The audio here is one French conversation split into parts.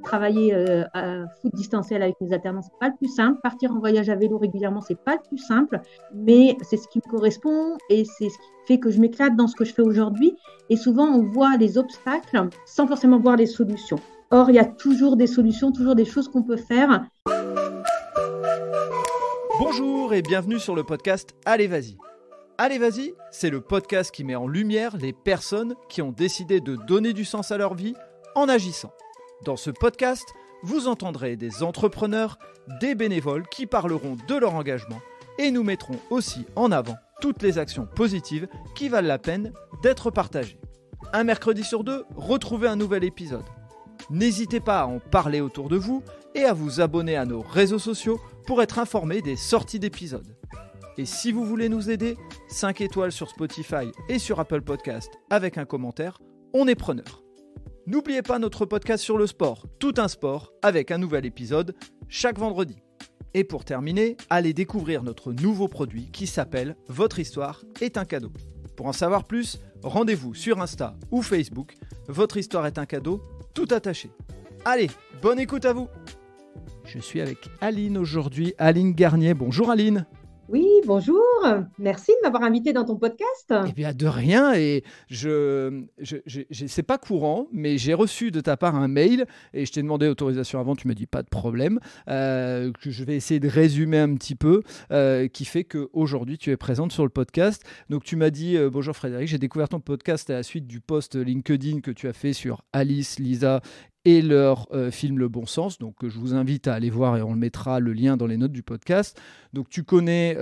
travailler à foot distanciel avec mes alternants, c'est pas le plus simple. Partir en voyage à vélo régulièrement, c'est pas le plus simple, mais c'est ce qui me correspond et c'est ce qui fait que je m'éclate dans ce que je fais aujourd'hui. Et souvent, on voit les obstacles sans forcément voir les solutions. Or, il y a toujours des solutions, toujours des choses qu'on peut faire. Bonjour et bienvenue sur le podcast Allez Vas-y. Allez Vas-y, c'est le podcast qui met en lumière les personnes qui ont décidé de donner du sens à leur vie en agissant. Dans ce podcast, vous entendrez des entrepreneurs, des bénévoles qui parleront de leur engagement et nous mettrons aussi en avant toutes les actions positives qui valent la peine d'être partagées. Un mercredi sur deux, retrouvez un nouvel épisode. N'hésitez pas à en parler autour de vous et à vous abonner à nos réseaux sociaux pour être informé des sorties d'épisodes. Et si vous voulez nous aider, 5 étoiles sur Spotify et sur Apple Podcast avec un commentaire, on est preneur. N'oubliez pas notre podcast sur le sport, tout un sport, avec un nouvel épisode chaque vendredi. Et pour terminer, allez découvrir notre nouveau produit qui s'appelle « Votre histoire est un cadeau ». Pour en savoir plus, rendez-vous sur Insta ou Facebook. Votre histoire est un cadeau, tout attaché. Allez, bonne écoute à vous. Je suis avec Aline aujourd'hui, Aline Garnier. Bonjour Aline. Oui, bonjour. Merci de m'avoir invité dans ton podcast. Eh bien, de rien. Et c'est pas courant, mais j'ai reçu de ta part un mail et je t'ai demandé autorisation avant. Tu m'as dit pas de problème. Que je vais essayer de résumer un petit peu, qui fait qu'aujourd'hui tu es présente sur le podcast. Donc, tu m'as dit bonjour Frédéric, j'ai découvert ton podcast à la suite du post LinkedIn que tu as fait sur Alice, Lisa et leur film Le Bon Sens. Donc, je vous invite à aller voir et on le mettra le lien dans les notes du podcast. Donc, tu connais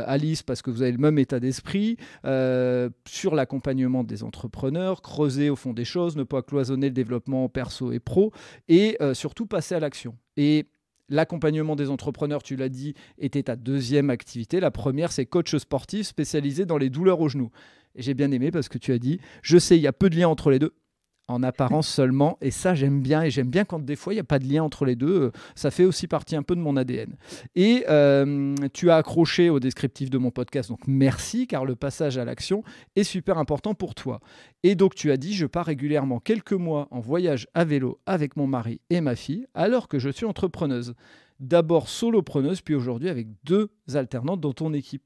Alice parce que vous avez le même état d'esprit sur l'accompagnement des entrepreneurs, creuser au fond des choses, ne pas cloisonner le développement perso et pro et surtout passer à l'action. Et l'accompagnement des entrepreneurs, tu l'as dit, était ta deuxième activité. La première, c'est coach sportif spécialisé dans les douleurs aux genoux. Et j'ai bien aimé parce que tu as dit, je sais, il y a peu de lien entre les deux. En apparence seulement, et ça j'aime bien, et j'aime bien quand des fois il n'y a pas de lien entre les deux, ça fait aussi partie un peu de mon ADN. Et tu as accroché au descriptif de mon podcast, donc merci, car le passage à l'action est super important pour toi. Et donc tu as dit, je pars régulièrement quelques mois en voyage à vélo avec mon mari et ma fille, alors que je suis entrepreneuse. D'abord solopreneuse, puis aujourd'hui avec 2 alternantes dans ton équipe.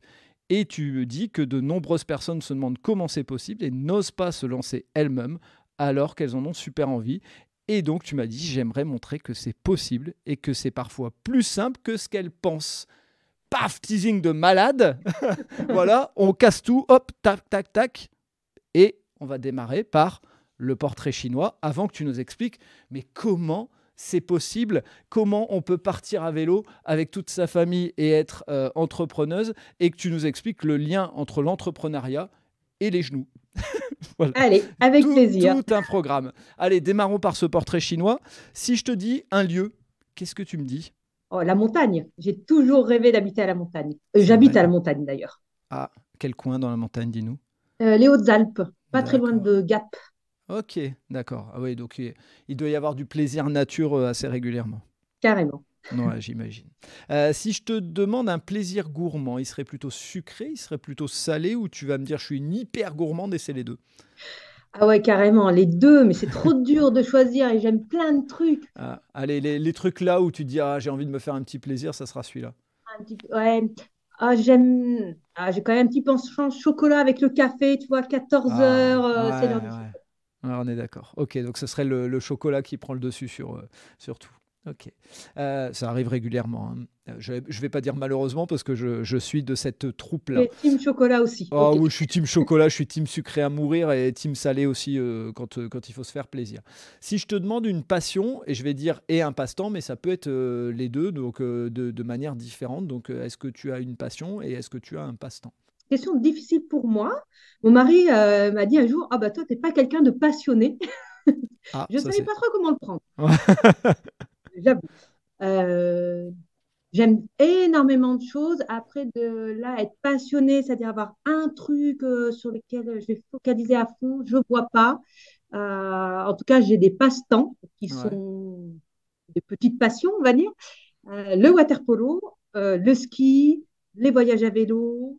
Et tu me dis que de nombreuses personnes se demandent comment c'est possible et n'osent pas se lancer elles-mêmes, alors qu'elles en ont super envie. Et donc, tu m'as dit, j'aimerais montrer que c'est possible et que c'est parfois plus simple que ce qu'elles pensent. Paf, teasing de malade. Voilà, on casse tout, hop, tac, tac, tac. Et on va démarrer par le portrait chinois avant que tu nous expliques, mais comment c'est possible, comment on peut partir à vélo avec toute sa famille et être entrepreneuse, et que tu nous expliques le lien entre l'entrepreneuriat et les genoux. Voilà. Allez, avec plaisir. Tout un programme. Allez, démarrons par ce portrait chinois. Si je te dis un lieu, qu'est-ce que tu me dis ? Oh, la montagne. J'ai toujours rêvé d'habiter à la montagne. C'est J'habite vrai. à la montagne d'ailleurs. Ah, quel coin dans la montagne, dis-nous ? Les Hautes-Alpes, pas très loin D'accord. de Gap, Ok, d'accord. Ah oui, donc il doit y avoir du plaisir nature assez régulièrement. carrément. Ouais, j'imagine. Si je te demande un plaisir gourmand, il serait plutôt sucré, il serait plutôt salé, ou tu vas me dire je suis une hyper gourmande et c'est les deux ? Ah ouais, carrément, les deux, mais c'est trop dur de choisir et j'aime plein de trucs. Ah, allez, les trucs là où tu te dis ah, j'ai envie de me faire un petit plaisir, ça sera celui-là. Ouais. J'ai quand même un petit penchant chocolat avec le café, tu vois, 14 Ah, heures, c'est l'heure ouais, du ouais. chocolat. Ouais, on est d'accord. Ok, donc ce serait le chocolat qui prend le dessus sur tout. Ok. Ça arrive régulièrement, hein. Je ne vais pas dire malheureusement parce que je suis de cette troupe-là. Et team chocolat aussi. Ah Ok. oui, je suis team chocolat, je suis team sucré à mourir et team salé aussi quand il faut se faire plaisir. Si je te demande une passion, et je vais dire et un passe-temps, mais ça peut être les deux, donc de manière différente. Donc, est-ce que tu as une passion et est-ce que tu as un passe-temps ? Question difficile pour moi. Mon mari m'a dit un jour, ah bah toi, t'es pas quelqu'un de passionné. Ah, Je ne ça savais c'est... pas trop comment le prendre, j'avoue. Euh, J'aime énormément de choses. Après, de là, être passionnée, c'est-à-dire avoir un truc sur lequel je vais focaliser à fond, je ne vois pas. En tout cas, j'ai des passe-temps qui Ouais. sont des petites passions, on va dire. Le water polo, le ski, les voyages à vélo,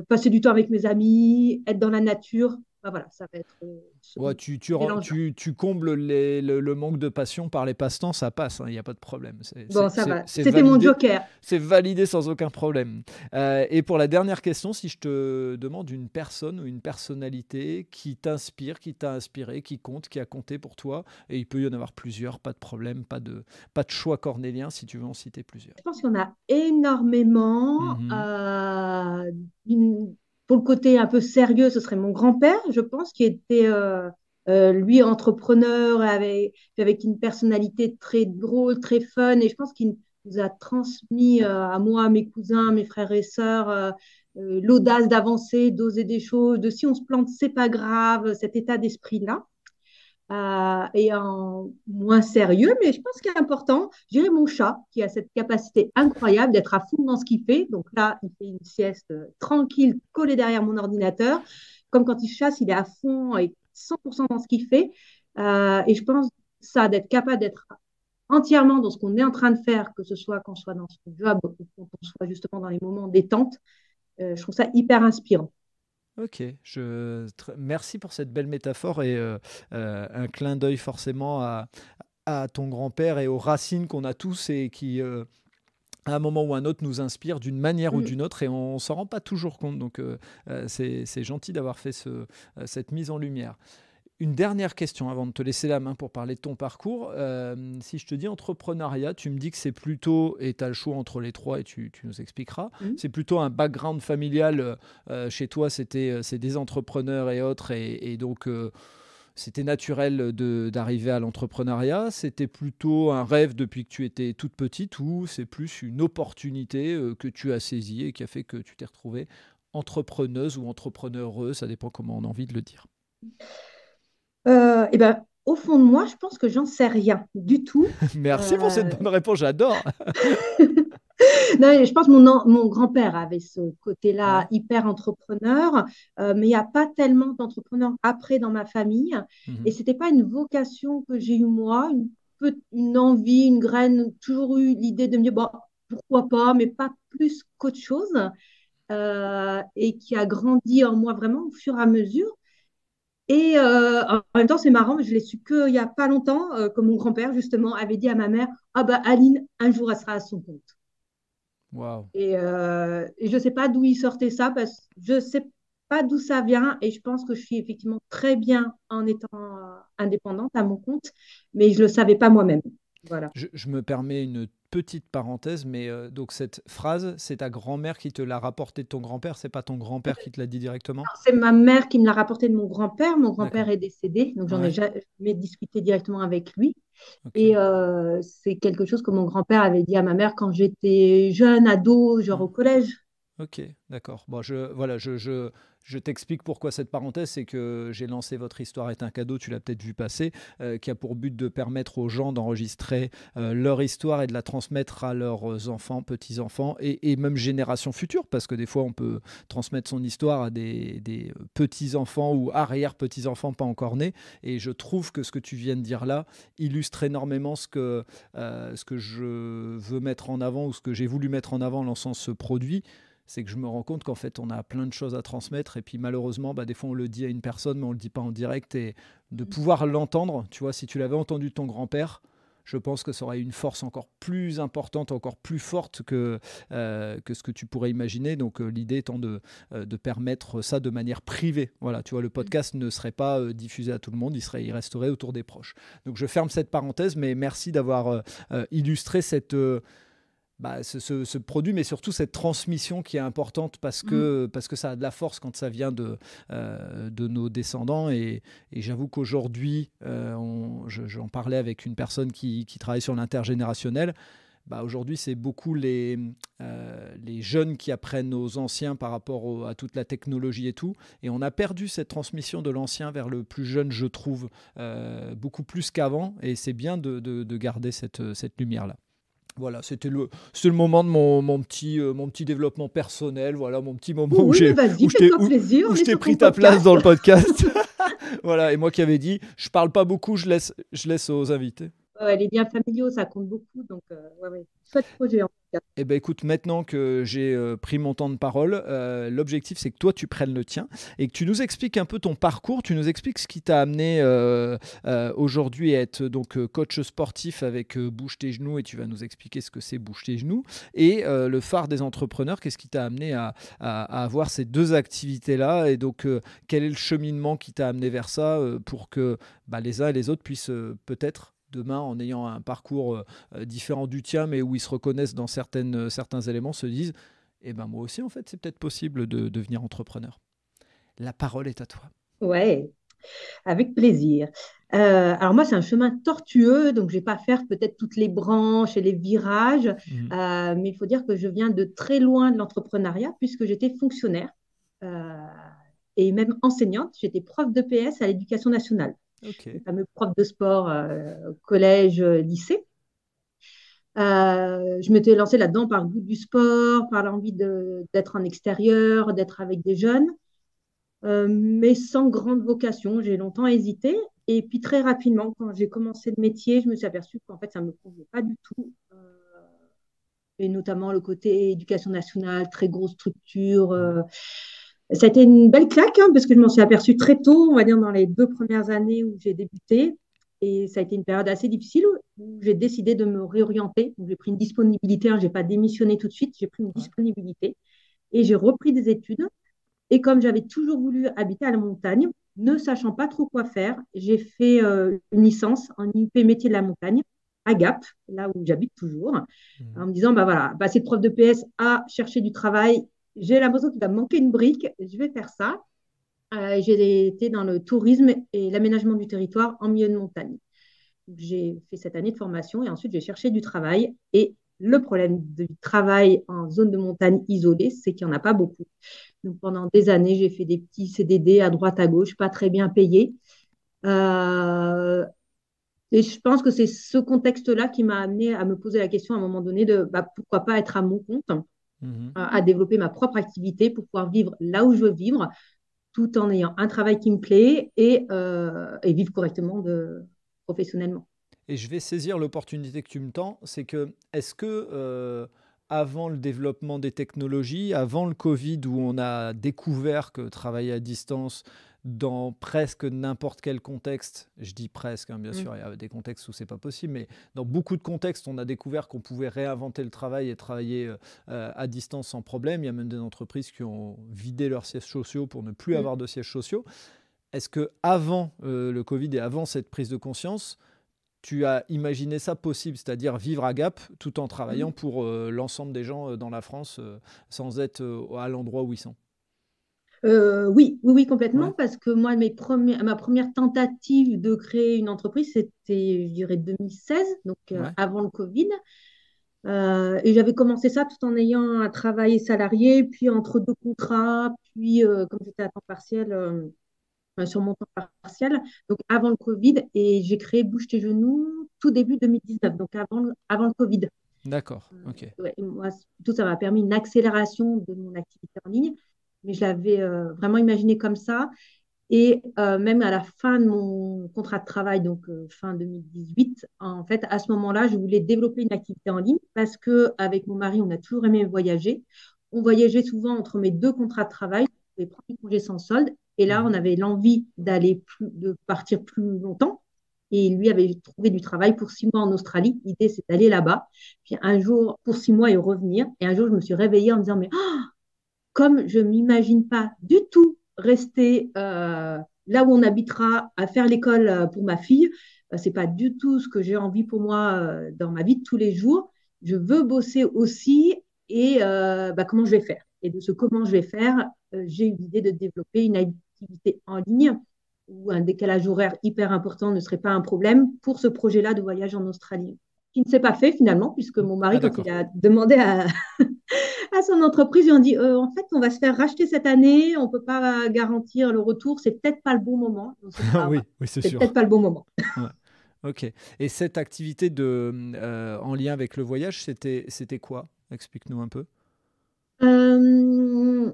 passer du temps avec mes amis, être dans la nature. bah, voilà, ça va être ce Ouais, mélange-là. tu combles le manque de passion par les passe-temps, ça passe, il n'y a pas de problème. Bon, ça va. C'est C'était mon validé, joker. c'est validé sans aucun problème. Et pour la dernière question, si je te demande une personne ou une personnalité qui t'inspire, qui t'a inspiré, qui compte, qui a compté pour toi, et il peut y en avoir plusieurs, pas de problème, pas de choix cornélien si tu veux en citer plusieurs. Je pense qu'il y en a énormément. Mhm. Une- pour le côté un peu sérieux, ce serait mon grand-père, je pense, qui était, lui, entrepreneur, avec une personnalité très drôle, très fun. Et je pense qu'il nous a transmis à moi, à mes cousins, mes frères et sœurs, l'audace d'avancer, d'oser des choses, de si on se plante, c'est pas grave, cet état d'esprit-là et en moins sérieux, mais je pense qu'il est important. J'ai mon chat qui a cette capacité incroyable d'être à fond dans ce qu'il fait. Donc là, il fait une sieste tranquille, collé derrière mon ordinateur. Comme quand il chasse, il est à fond et 100% dans ce qu'il fait. Et je pense ça, d'être capable d'être entièrement dans ce qu'on est en train de faire, que ce soit quand on soit dans son job ou quand on soit justement dans les moments détente, je trouve ça hyper inspirant. Ok, merci pour cette belle métaphore et un clin d'œil forcément à ton grand-père et aux racines qu'on a tous et qui, à un moment ou un autre, nous inspirent d'une manière ou Mm. d'une autre et on ne s'en rend pas toujours compte. Donc, c'est gentil d'avoir fait cette mise en lumière. Une dernière question avant de te laisser la main pour parler de ton parcours. Si je te dis entrepreneuriat, tu me dis que c'est plutôt, et tu as le choix entre les trois et tu nous expliqueras, Mm. c'est plutôt un background familial. Chez toi, c'est des entrepreneurs et autres, et donc c'était naturel d'arriver à l'entrepreneuriat. C'était plutôt un rêve depuis que tu étais toute petite ou c'est plus une opportunité que tu as saisie et qui a fait que tu t'es retrouvée entrepreneuse ou entrepreneureuse, ça dépend comment on a envie de le dire. Eh ben, au fond de moi, je pense que j'en sais rien du tout. Merci pour cette Euh, bonne réponse, j'adore. non, je pense que mon grand-père avait ce côté-là Ouais. hyper entrepreneur, mais il n'y a pas tellement d'entrepreneurs après dans ma famille. Et Mhm. c'était pas une vocation que j'ai eue moi, une envie, une graine, toujours eu l'idée de me dire, bon, pourquoi pas, mais pas plus qu'autre chose, et qui a grandi en moi vraiment au fur et à mesure. Et en même temps, c'est marrant, mais je l'ai su qu'il n'y a pas longtemps, que mon grand-père, justement, avait dit à ma mère, ah bah Aline, un jour, elle sera à son compte. Waouh. Et je ne sais pas d'où il sortait ça, parce que je ne sais pas d'où ça vient. Et je pense que je suis effectivement très bien en étant indépendante à mon compte, mais je ne le savais pas moi-même. Voilà. Je me permets une petite parenthèse, mais donc cette phrase, c'est ta grand-mère qui te l'a rapportée de ton grand-père, c'est pas ton grand-père qui te l'a dit directement? C'est ma mère qui me l'a rapporté de mon grand-père. Mon grand-père D'accord. est décédé, donc j'en ai Ouais. jamais discuté directement avec lui. Et Ok. c'est quelque chose que mon grand-père avait dit à ma mère quand j'étais jeune, ado, genre Hmm. au collège. Ok, d'accord. Bon, voilà, je t'explique pourquoi cette parenthèse, c'est que j'ai lancé Votre histoire est un cadeau, tu l'as peut-être vu passer, qui a pour but de permettre aux gens d'enregistrer leur histoire et de la transmettre à leurs enfants, petits-enfants et même générations futures, parce que des fois on peut transmettre son histoire à des petits-enfants ou arrière-petits-enfants pas encore nés. Et je trouve que ce que tu viens de dire là illustre énormément ce que je veux mettre en avant ou ce que j'ai voulu mettre en avant en lançant ce produit, c'est que je me rends compte qu'en fait, on a plein de choses à transmettre. Et puis malheureusement, bah, des fois, on le dit à une personne, mais on ne le dit pas en direct. Et de pouvoir l'entendre, tu vois, si tu l'avais entendu de ton grand-père, je pense que ça aurait une force encore plus importante, encore plus forte que ce que tu pourrais imaginer. Donc l'idée étant de permettre ça de manière privée. Voilà, tu vois, le podcast ne serait pas diffusé à tout le monde, il resterait autour des proches. Donc je ferme cette parenthèse, mais merci d'avoir illustré ce produit, mais surtout cette transmission qui est importante Mm. parce que ça a de la force quand ça vient de nos descendants. Et j'avoue qu'aujourd'hui, j'en parlais avec une personne qui travaille sur l'intergénérationnel. Bah, aujourd'hui, c'est beaucoup les jeunes qui apprennent aux anciens par rapport à toute la technologie et tout. Et on a perdu cette transmission de l'ancien vers le plus jeune, je trouve, beaucoup plus qu'avant. Et c'est bien de garder cette lumière-là. Voilà, c'est le moment de mon petit développement personnel, voilà, mon petit moment Oui, mais vas-y, fais-toi plaisir, où on je est t'ai sur ton pris ta place podcast. dans le podcast. Voilà, et moi qui avais dit, je parle pas beaucoup, je laisse aux invités. Ouais, les liens familiaux, ça compte beaucoup. Donc, ouais, ouais. Chouette projet, en tout cas. Eh ben écoute, maintenant que j'ai pris mon temps de parole, l'objectif c'est que toi tu prennes le tien et que tu nous expliques un peu ton parcours, tu nous expliques ce qui t'a amené aujourd'hui à être donc coach sportif avec Bouge tes genoux et tu vas nous expliquer ce que c'est Bouge tes genoux et le phare des entrepreneurs, qu'est-ce qui t'a amené à avoir ces deux activités-là et donc quel est le cheminement qui t'a amené vers ça pour que les uns et les autres puissent peut-être demain en ayant un parcours différents du tien, mais où ils se reconnaissent dans certains éléments, se disent eh ben moi aussi, en fait, c'est peut-être possible de devenir entrepreneur. La parole est à toi. Ouais, avec plaisir. Alors moi, c'est un chemin tortueux, donc je vais pas faire peut-être toutes les branches et les virages, Mhm. mais il faut dire que je viens de très loin de l'entrepreneuriat puisque j'étais fonctionnaire euh, et même enseignante. J'étais prof de PS à l'éducation nationale, le Ok. fameux prof de sport collège, lycée. Je m'étais lancée là-dedans par le goût du sport, par l'envie d'être en extérieur, d'être avec des jeunes, mais sans grande vocation. J'ai longtemps hésité. Et puis très rapidement, quand j'ai commencé le métier, je me suis aperçue qu'en fait, ça ne me convenait pas du tout. Et notamment le côté éducation nationale, très grosse structure. Mhm. Ça a été une belle claque, hein, parce que je m'en suis aperçue très tôt, on va dire dans les 2 premières années où j'ai débuté. Et ça a été une période assez difficile où j'ai décidé de me réorienter. Donc, j'ai pris une disponibilité, hein, je n'ai pas démissionné tout de suite, j'ai pris une Ouais. disponibilité et j'ai repris des études. Et comme j'avais toujours voulu habiter à la montagne, ne sachant pas trop quoi faire, j'ai fait une licence en IUP métier de la montagne à Gap, là où j'habite toujours, Mhm. en me disant, bah voilà, passer de prof de PS à chercher du travail, j'ai l'impression qu'il va me manquer une brique, je vais faire ça. J'ai été dans le tourisme et l'aménagement du territoire en milieu de montagne. J'ai fait cette année de formation et ensuite j'ai cherché du travail. Et le problème du travail en zone de montagne isolée, c'est qu'il n'y en a pas beaucoup. Donc pendant des années, j'ai fait des petits CDD à droite à gauche, pas très bien payés. Euh, et je pense que c'est ce contexte-là qui m'a amené à me poser la question à un moment donné de bah, pourquoi pas être à mon compte, Mhm. à développer ma propre activité pour pouvoir vivre là où je veux vivre, tout en ayant un travail qui me plaît et vivre correctement professionnellement. Et je vais saisir l'opportunité que tu me tends, c'est que est-ce que avant le développement des technologies, avant le Covid où on a découvert que travailler à distance dans presque n'importe quel contexte, je dis presque, hein, bien Mm. sûr, il y a des contextes où c'est pas possible, mais dans beaucoup de contextes, on a découvert qu'on pouvait réinventer le travail et travailler à distance sans problème. Il y a même des entreprises qui ont vidé leurs sièges sociaux pour ne plus Mm. avoir de sièges sociaux. Est-ce que avant le Covid et avant cette prise de conscience, tu as imaginé ça possible, c'est-à-dire vivre à Gap tout en travaillant Mm. pour l'ensemble des gens dans la France sans être à l'endroit où ils sont. Oui, oui, oui, complètement, Ouais, parce que moi, ma première tentative de créer une entreprise, c'était, je dirais, 2016, donc ouais, avant le Covid. Et j'avais commencé ça tout en ayant un travail salarié, puis entre deux contrats, puis comme j'étais à temps partiel, sur mon temps partiel, donc avant le Covid, et j'ai créé Bouge tes genoux tout début 2019, donc avant le Covid. d'accord, ok. Ouais, moi, plutôt, ça m'a permis une accélération de mon activité en ligne, mais je l'avais vraiment imaginé comme ça. Et même à la fin de mon contrat de travail, donc fin 2018, en fait, à ce moment-là, je voulais développer une activité en ligne parce que avec mon mari, on a toujours aimé voyager. On voyageait souvent entre mes deux contrats de travail, on pouvait prendre des congés sans solde. Et là, on Mhm. avait l'envie de partir plus longtemps. Et lui avait trouvé du travail pour 6 mois en Australie. L'idée, c'est d'aller là-bas. Puis un jour, pour 6 mois et revenir. Et un jour, je me suis réveillée en me disant, mais comme je ne m'imagine pas du tout rester là où on habitera à faire l'école pour ma fille, c'est pas du tout ce que j'ai envie pour moi dans ma vie de tous les jours. Je veux bosser aussi et bah, comment je vais faire. Et de ce comment je vais faire, j'ai eu l'idée de développer une activité en ligne où un décalage horaire hyper important ne serait pas un problème pour ce projet-là de voyage en Australie. Qui ne s'est pas fait finalement, puisque mon Ah mari, quand il d'accord. a demandé à son entreprise, ils ont dit en fait, on va se faire racheter cette année, on ne peut pas garantir le retour, c'est peut-être pas le bon moment. Donc, c'est pas grave, Oui, oui, c'est c'est peut-être sûr. pas le bon moment. Ouais. Ok. Et cette activité en lien avec le voyage, c'était quoi? Explique-nous un peu. Euh,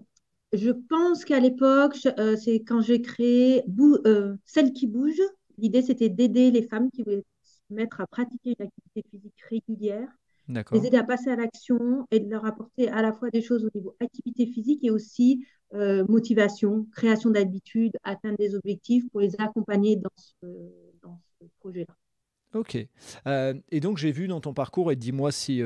je pense qu'à l'époque, c'est quand j'ai créé Celle qui bouge. L'idée, c'était d'aider les femmes qui voulaient mettre à pratiquer une activité physique régulière, les D'accord. aider à passer à l'action et de leur apporter à la fois des choses au niveau activité physique et aussi motivation, création d'habitudes, atteindre des objectifs pour les accompagner dans ce projet-là. Ok. Et donc j'ai vu dans ton parcours, et dis-moi si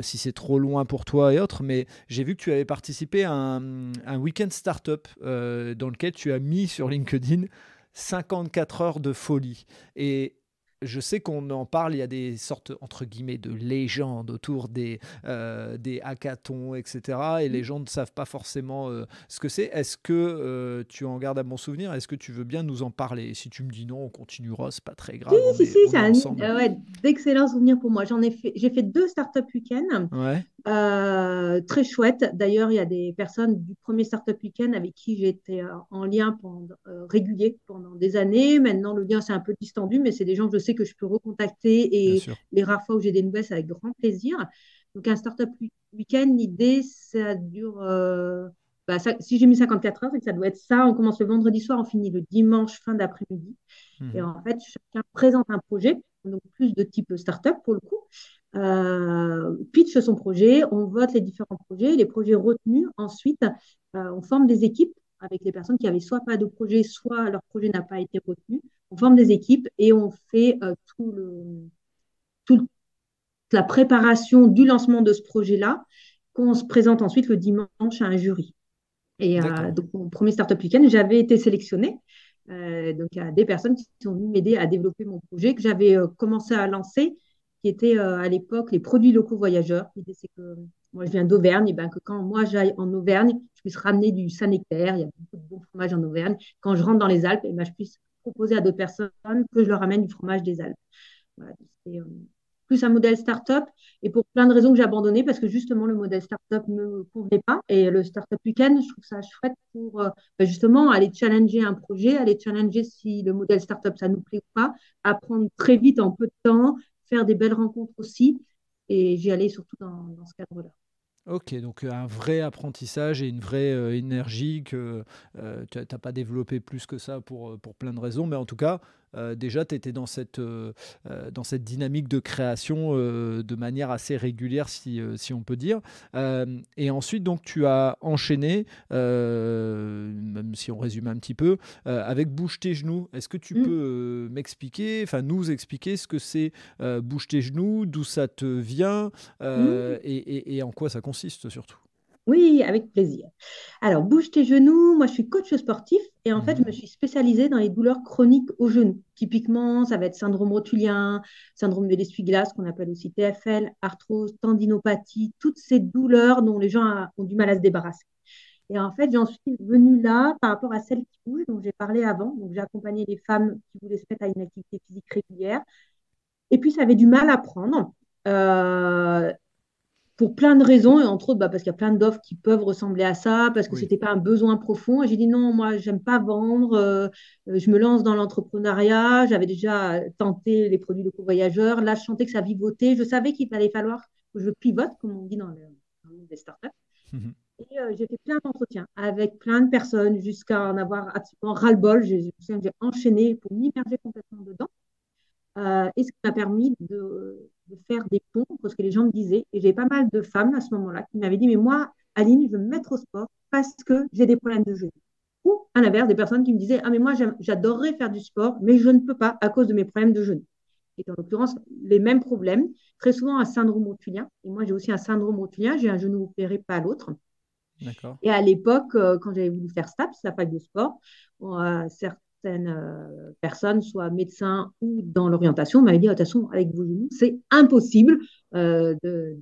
c'est trop loin pour toi et autres, mais j'ai vu que tu avais participé à un week-end startup dans lequel tu as mis sur LinkedIn 54 heures de folie. Et je sais qu'on en parle, il y a des sortes, entre guillemets, de légendes autour des hackathons, etc. Et les gens ne savent pas forcément ce que c'est. Est-ce que tu en gardes à bon souvenir? Est-ce que tu veux bien nous en parler? Et si tu me dis non, on continuera, c'est pas très Si, grave, si, si, on c'est est ensemble. ouais, d'excellents souvenirs pour moi. J'ai fait 2 startup week-ends. Ouais, Très chouette. D'ailleurs, il y a des personnes du premier Startup Weekend avec qui j'ai été en lien régulier pendant des années. Maintenant, le lien s'est un peu distendu, mais c'est des gens que je sais que je peux recontacter bien et sûr. les rares fois où j'ai des nouvelles, c'est avec grand plaisir. Donc, un Startup Weekend, l'idée, ça dure. Si j'ai mis 54 heures, c'est que ça doit être ça. On commence le vendredi soir, on finit le dimanche fin d'après-midi. Et Mhm. en fait, chacun présente un projet, donc plus de type startup pour le coup, pitch son projet, on vote les différents projets, les projets retenus. Ensuite, on forme des équipes avec les personnes qui avaient soit pas de projet, soit leur projet n'a pas été retenu. On forme des équipes et on fait toute la préparation du lancement de ce projet-là, qu'on se présente ensuite le dimanche à un jury. Et D'accord. donc, mon premier Startup Weekend, j'avais été sélectionnée. Donc, il y a des personnes qui sont venues m'aider à développer mon projet que j'avais commencé à lancer, qui était à l'époque les produits locaux voyageurs. L'idée, c'est que moi, je viens d'Auvergne, et ben, que quand moi, j'aille en Auvergne, je puisse ramener du Saint-Nectaire. Il y a beaucoup de bons fromages en Auvergne. Quand je rentre dans les Alpes, et ben, je puisse proposer à d'autres personnes que je leur ramène du fromage des Alpes. Voilà, c'est plus un modèle start-up et pour plein de raisons que j'ai abandonné parce que justement le modèle start-up ne me convenait pas. Et le start-up week-end, je trouve ça chouette pour justement aller challenger un projet, aller challenger si le modèle start-up ça nous plaît ou pas, apprendre très vite en peu de temps, faire des belles rencontres aussi. Et j'y allais surtout dans ce cadre-là. Ok, donc un vrai apprentissage et une vraie énergie que tu n'as pas développé plus que ça pour plein de raisons, mais en tout cas, déjà, tu étais dans cette dynamique de création de manière assez régulière, si on peut dire. Et ensuite, donc, tu as enchaîné, même si on résume un petit peu, avec Bouge tes genoux. Est-ce que tu peux Mm. m'expliquer, enfin nous expliquer ce que c'est Bouge tes genoux, d'où ça te vient? Mm. Et en quoi ça consiste surtout? Oui, avec plaisir. Alors, bouge tes genoux. Moi, je suis coach sportif et en fait, je Mhm. me suis spécialisée dans les douleurs chroniques aux genoux. Typiquement, ça va être syndrome rotulien, syndrome de l'essuie-glace, qu'on appelle aussi TFL, arthrose, tendinopathie, toutes ces douleurs dont les gens ont du mal à se débarrasser. Et en fait, j'en suis venue là par rapport à celles qui bougent, dont j'ai parlé avant. Donc, j'ai accompagné les femmes qui voulaient se mettre à une activité physique régulière. Et puis, ça avait du mal à prendre. Euh, pour plein de raisons, et entre autres parce qu'il y a plein d'offres qui peuvent ressembler à ça, parce que ce Oui. n'était pas un besoin profond. Et j'ai dit non, moi, j'aime pas vendre, je me lance dans l'entrepreneuriat, j'avais déjà tenté les produits locaux voyageurs, là, je sentais que ça vivotait, je savais qu'il allait falloir que je pivote, comme on dit dans le monde des startups. Mhm. Et j'ai fait plein d'entretiens avec plein de personnes jusqu'à en avoir absolument ras-le-bol. J'ai enchaîné pour m'immerger complètement dedans. Et ce qui m'a permis de faire des ponts entre ce que les gens me disaient. Et j'ai pas mal de femmes à ce moment-là qui m'avaient dit, mais moi, Aline, je veux me mettre au sport parce que j'ai des problèmes de genoux. Ou à l'inverse, des personnes qui me disaient, ah mais moi, j'adorerais faire du sport, mais je ne peux pas à cause de mes problèmes de genoux. Et en l'occurrence, les mêmes problèmes, très souvent un syndrome rotulien. Et moi, j'ai aussi un syndrome rotulien, j'ai un genou opéré, pas l'autre. D'accord. Et à l'époque, quand j'avais voulu faire STAPS, la fac de sport, certaines personnes, soit médecins ou dans l'orientation, m'avaient dit, de toute façon, avec vos genoux, c'est impossible de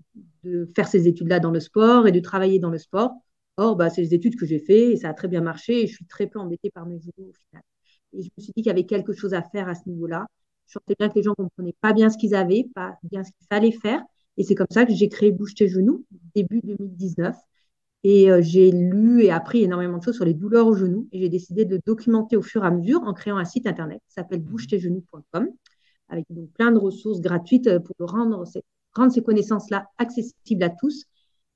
faire ces études-là dans le sport et de travailler dans le sport. Or, c'est les études que j'ai fait et ça a très bien marché et je suis très peu embêtée par mes genoux au final. Et je me suis dit qu'il y avait quelque chose à faire à ce niveau-là. Je sentais bien que les gens ne comprenaient pas bien ce qu'ils avaient, pas bien ce qu'il fallait faire. Et c'est comme ça que j'ai créé Bouge tes genoux, début 2019. Et j'ai lu et appris énormément de choses sur les douleurs aux genoux. Et j'ai décidé de documenter au fur et à mesure en créant un site internet qui s'appelle Mhm. bougetesgenoux.com, avec donc plein de ressources gratuites pour rendre ces connaissances-là accessibles à tous.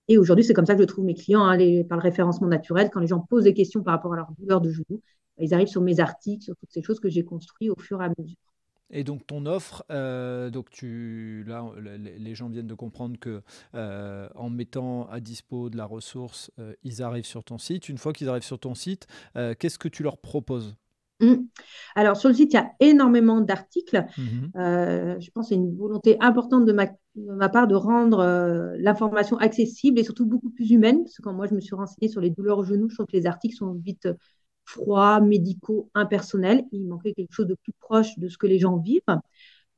Et aujourd'hui, c'est comme ça que je trouve mes clients, hein, par le référencement naturel. Quand les gens posent des questions par rapport à leurs douleurs de genoux, ils arrivent sur mes articles, sur toutes ces choses que j'ai construites au fur et à mesure. Et donc ton offre, là, les gens viennent de comprendre que en mettant à dispo de la ressource, ils arrivent sur ton site. Une fois qu'ils arrivent sur ton site, qu'est-ce que tu leur proposes? Mm. Alors, sur le site, il y a énormément d'articles. Mhm. Je pense que c'est une volonté importante de ma part de rendre l'information accessible et surtout beaucoup plus humaine. Parce que quand moi, je me suis renseignée sur les douleurs au genou, je trouve que les articles sont vite froids, médicaux, impersonnels. Il manquait quelque chose de plus proche de ce que les gens vivent.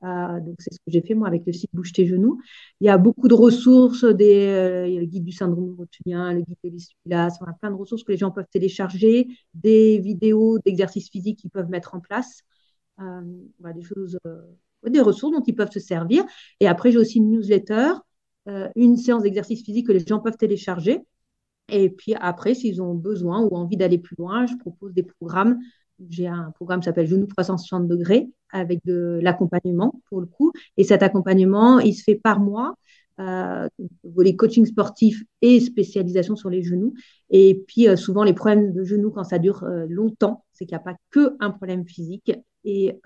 Donc, c'est ce que j'ai fait, moi, avec le site Bouge tes genoux. Il y a beaucoup de ressources, il y a le guide du syndrome rotulien, le guide de l'essuie-glace, enfin, plein de ressources que les gens peuvent télécharger, des vidéos d'exercices physiques qu'ils peuvent mettre en place, euh, voilà, des ressources dont ils peuvent se servir. Et après, j'ai aussi une newsletter, une séance d'exercice physique que les gens peuvent télécharger. Et puis après, s'ils ont besoin ou envie d'aller plus loin, je propose des programmes. J'ai un programme qui s'appelle Genoux 360 degrés avec de l'accompagnement pour le coup. Et cet accompagnement, il se fait par mois, euh, les coachings sportifs et spécialisation sur les genoux. Et puis souvent, les problèmes de genoux, quand ça dure longtemps, c'est qu'il n'y a pas qu'un problème physique. Et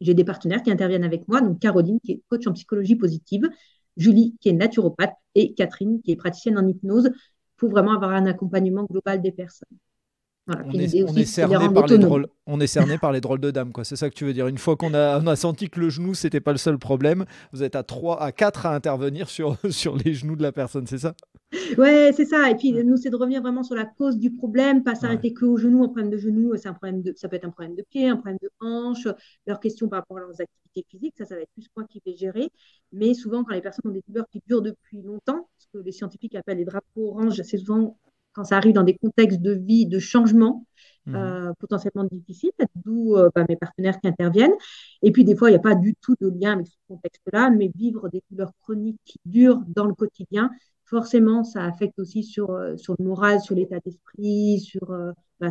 j'ai des partenaires qui interviennent avec moi, donc Caroline, qui est coach en psychologie positive, Julie, qui est naturopathe, et Catherine, qui est praticienne en hypnose, pour vraiment avoir un accompagnement global des personnes. Voilà. Puis l'idée On est aussi, c'est de les cerné rendre par les autonomes. drôles, on est cerné par les drôles de dames, quoi. C'est ça que tu veux dire. Une fois on a senti que le genou, c'était pas le seul problème, vous êtes à 3, à 4 à intervenir sur, sur les genoux de la personne, c'est ça? Ouais, c'est ça. Et puis, Ouais. nous, c'est de revenir vraiment sur la cause du problème, pas Ouais. s'arrêter que au genou. Un problème de genou, c'est un problème ça peut être un problème de pied, un problème de hanche, leurs questions par rapport à leurs activités physiques. Ça va être plus moi qui vais gérer. Mais souvent, quand les personnes ont des douleurs qui durent depuis longtemps, ce que les scientifiques appellent les drapeaux oranges, c'est souvent quand ça arrive dans des contextes de vie, de changement, Mhm. potentiellement difficiles, d'où mes partenaires qui interviennent. Et puis, des fois, il n'y a pas du tout de lien avec ce contexte-là, mais vivre des douleurs chroniques qui durent dans le quotidien, forcément, ça affecte aussi sur le moral, sur l'état d'esprit, ça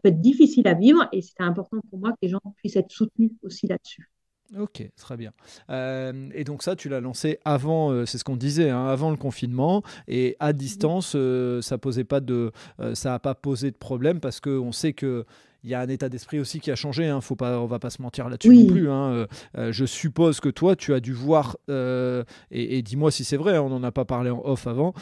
peut être difficile à vivre et c'est important pour moi que les gens puissent être soutenus aussi là-dessus. Ok, très bien. Et donc ça, tu l'as lancé avant, c'est ce qu'on disait, hein, avant le confinement, et à distance, ça n'a pas posé de problème parce qu'on sait que il y a un état d'esprit aussi qui a changé. Hein, on va pas se mentir là-dessus non Oui, plus. Hein, je suppose que toi, tu as dû voir, et dis-moi si c'est vrai, hein, on n'en a pas parlé en off avant.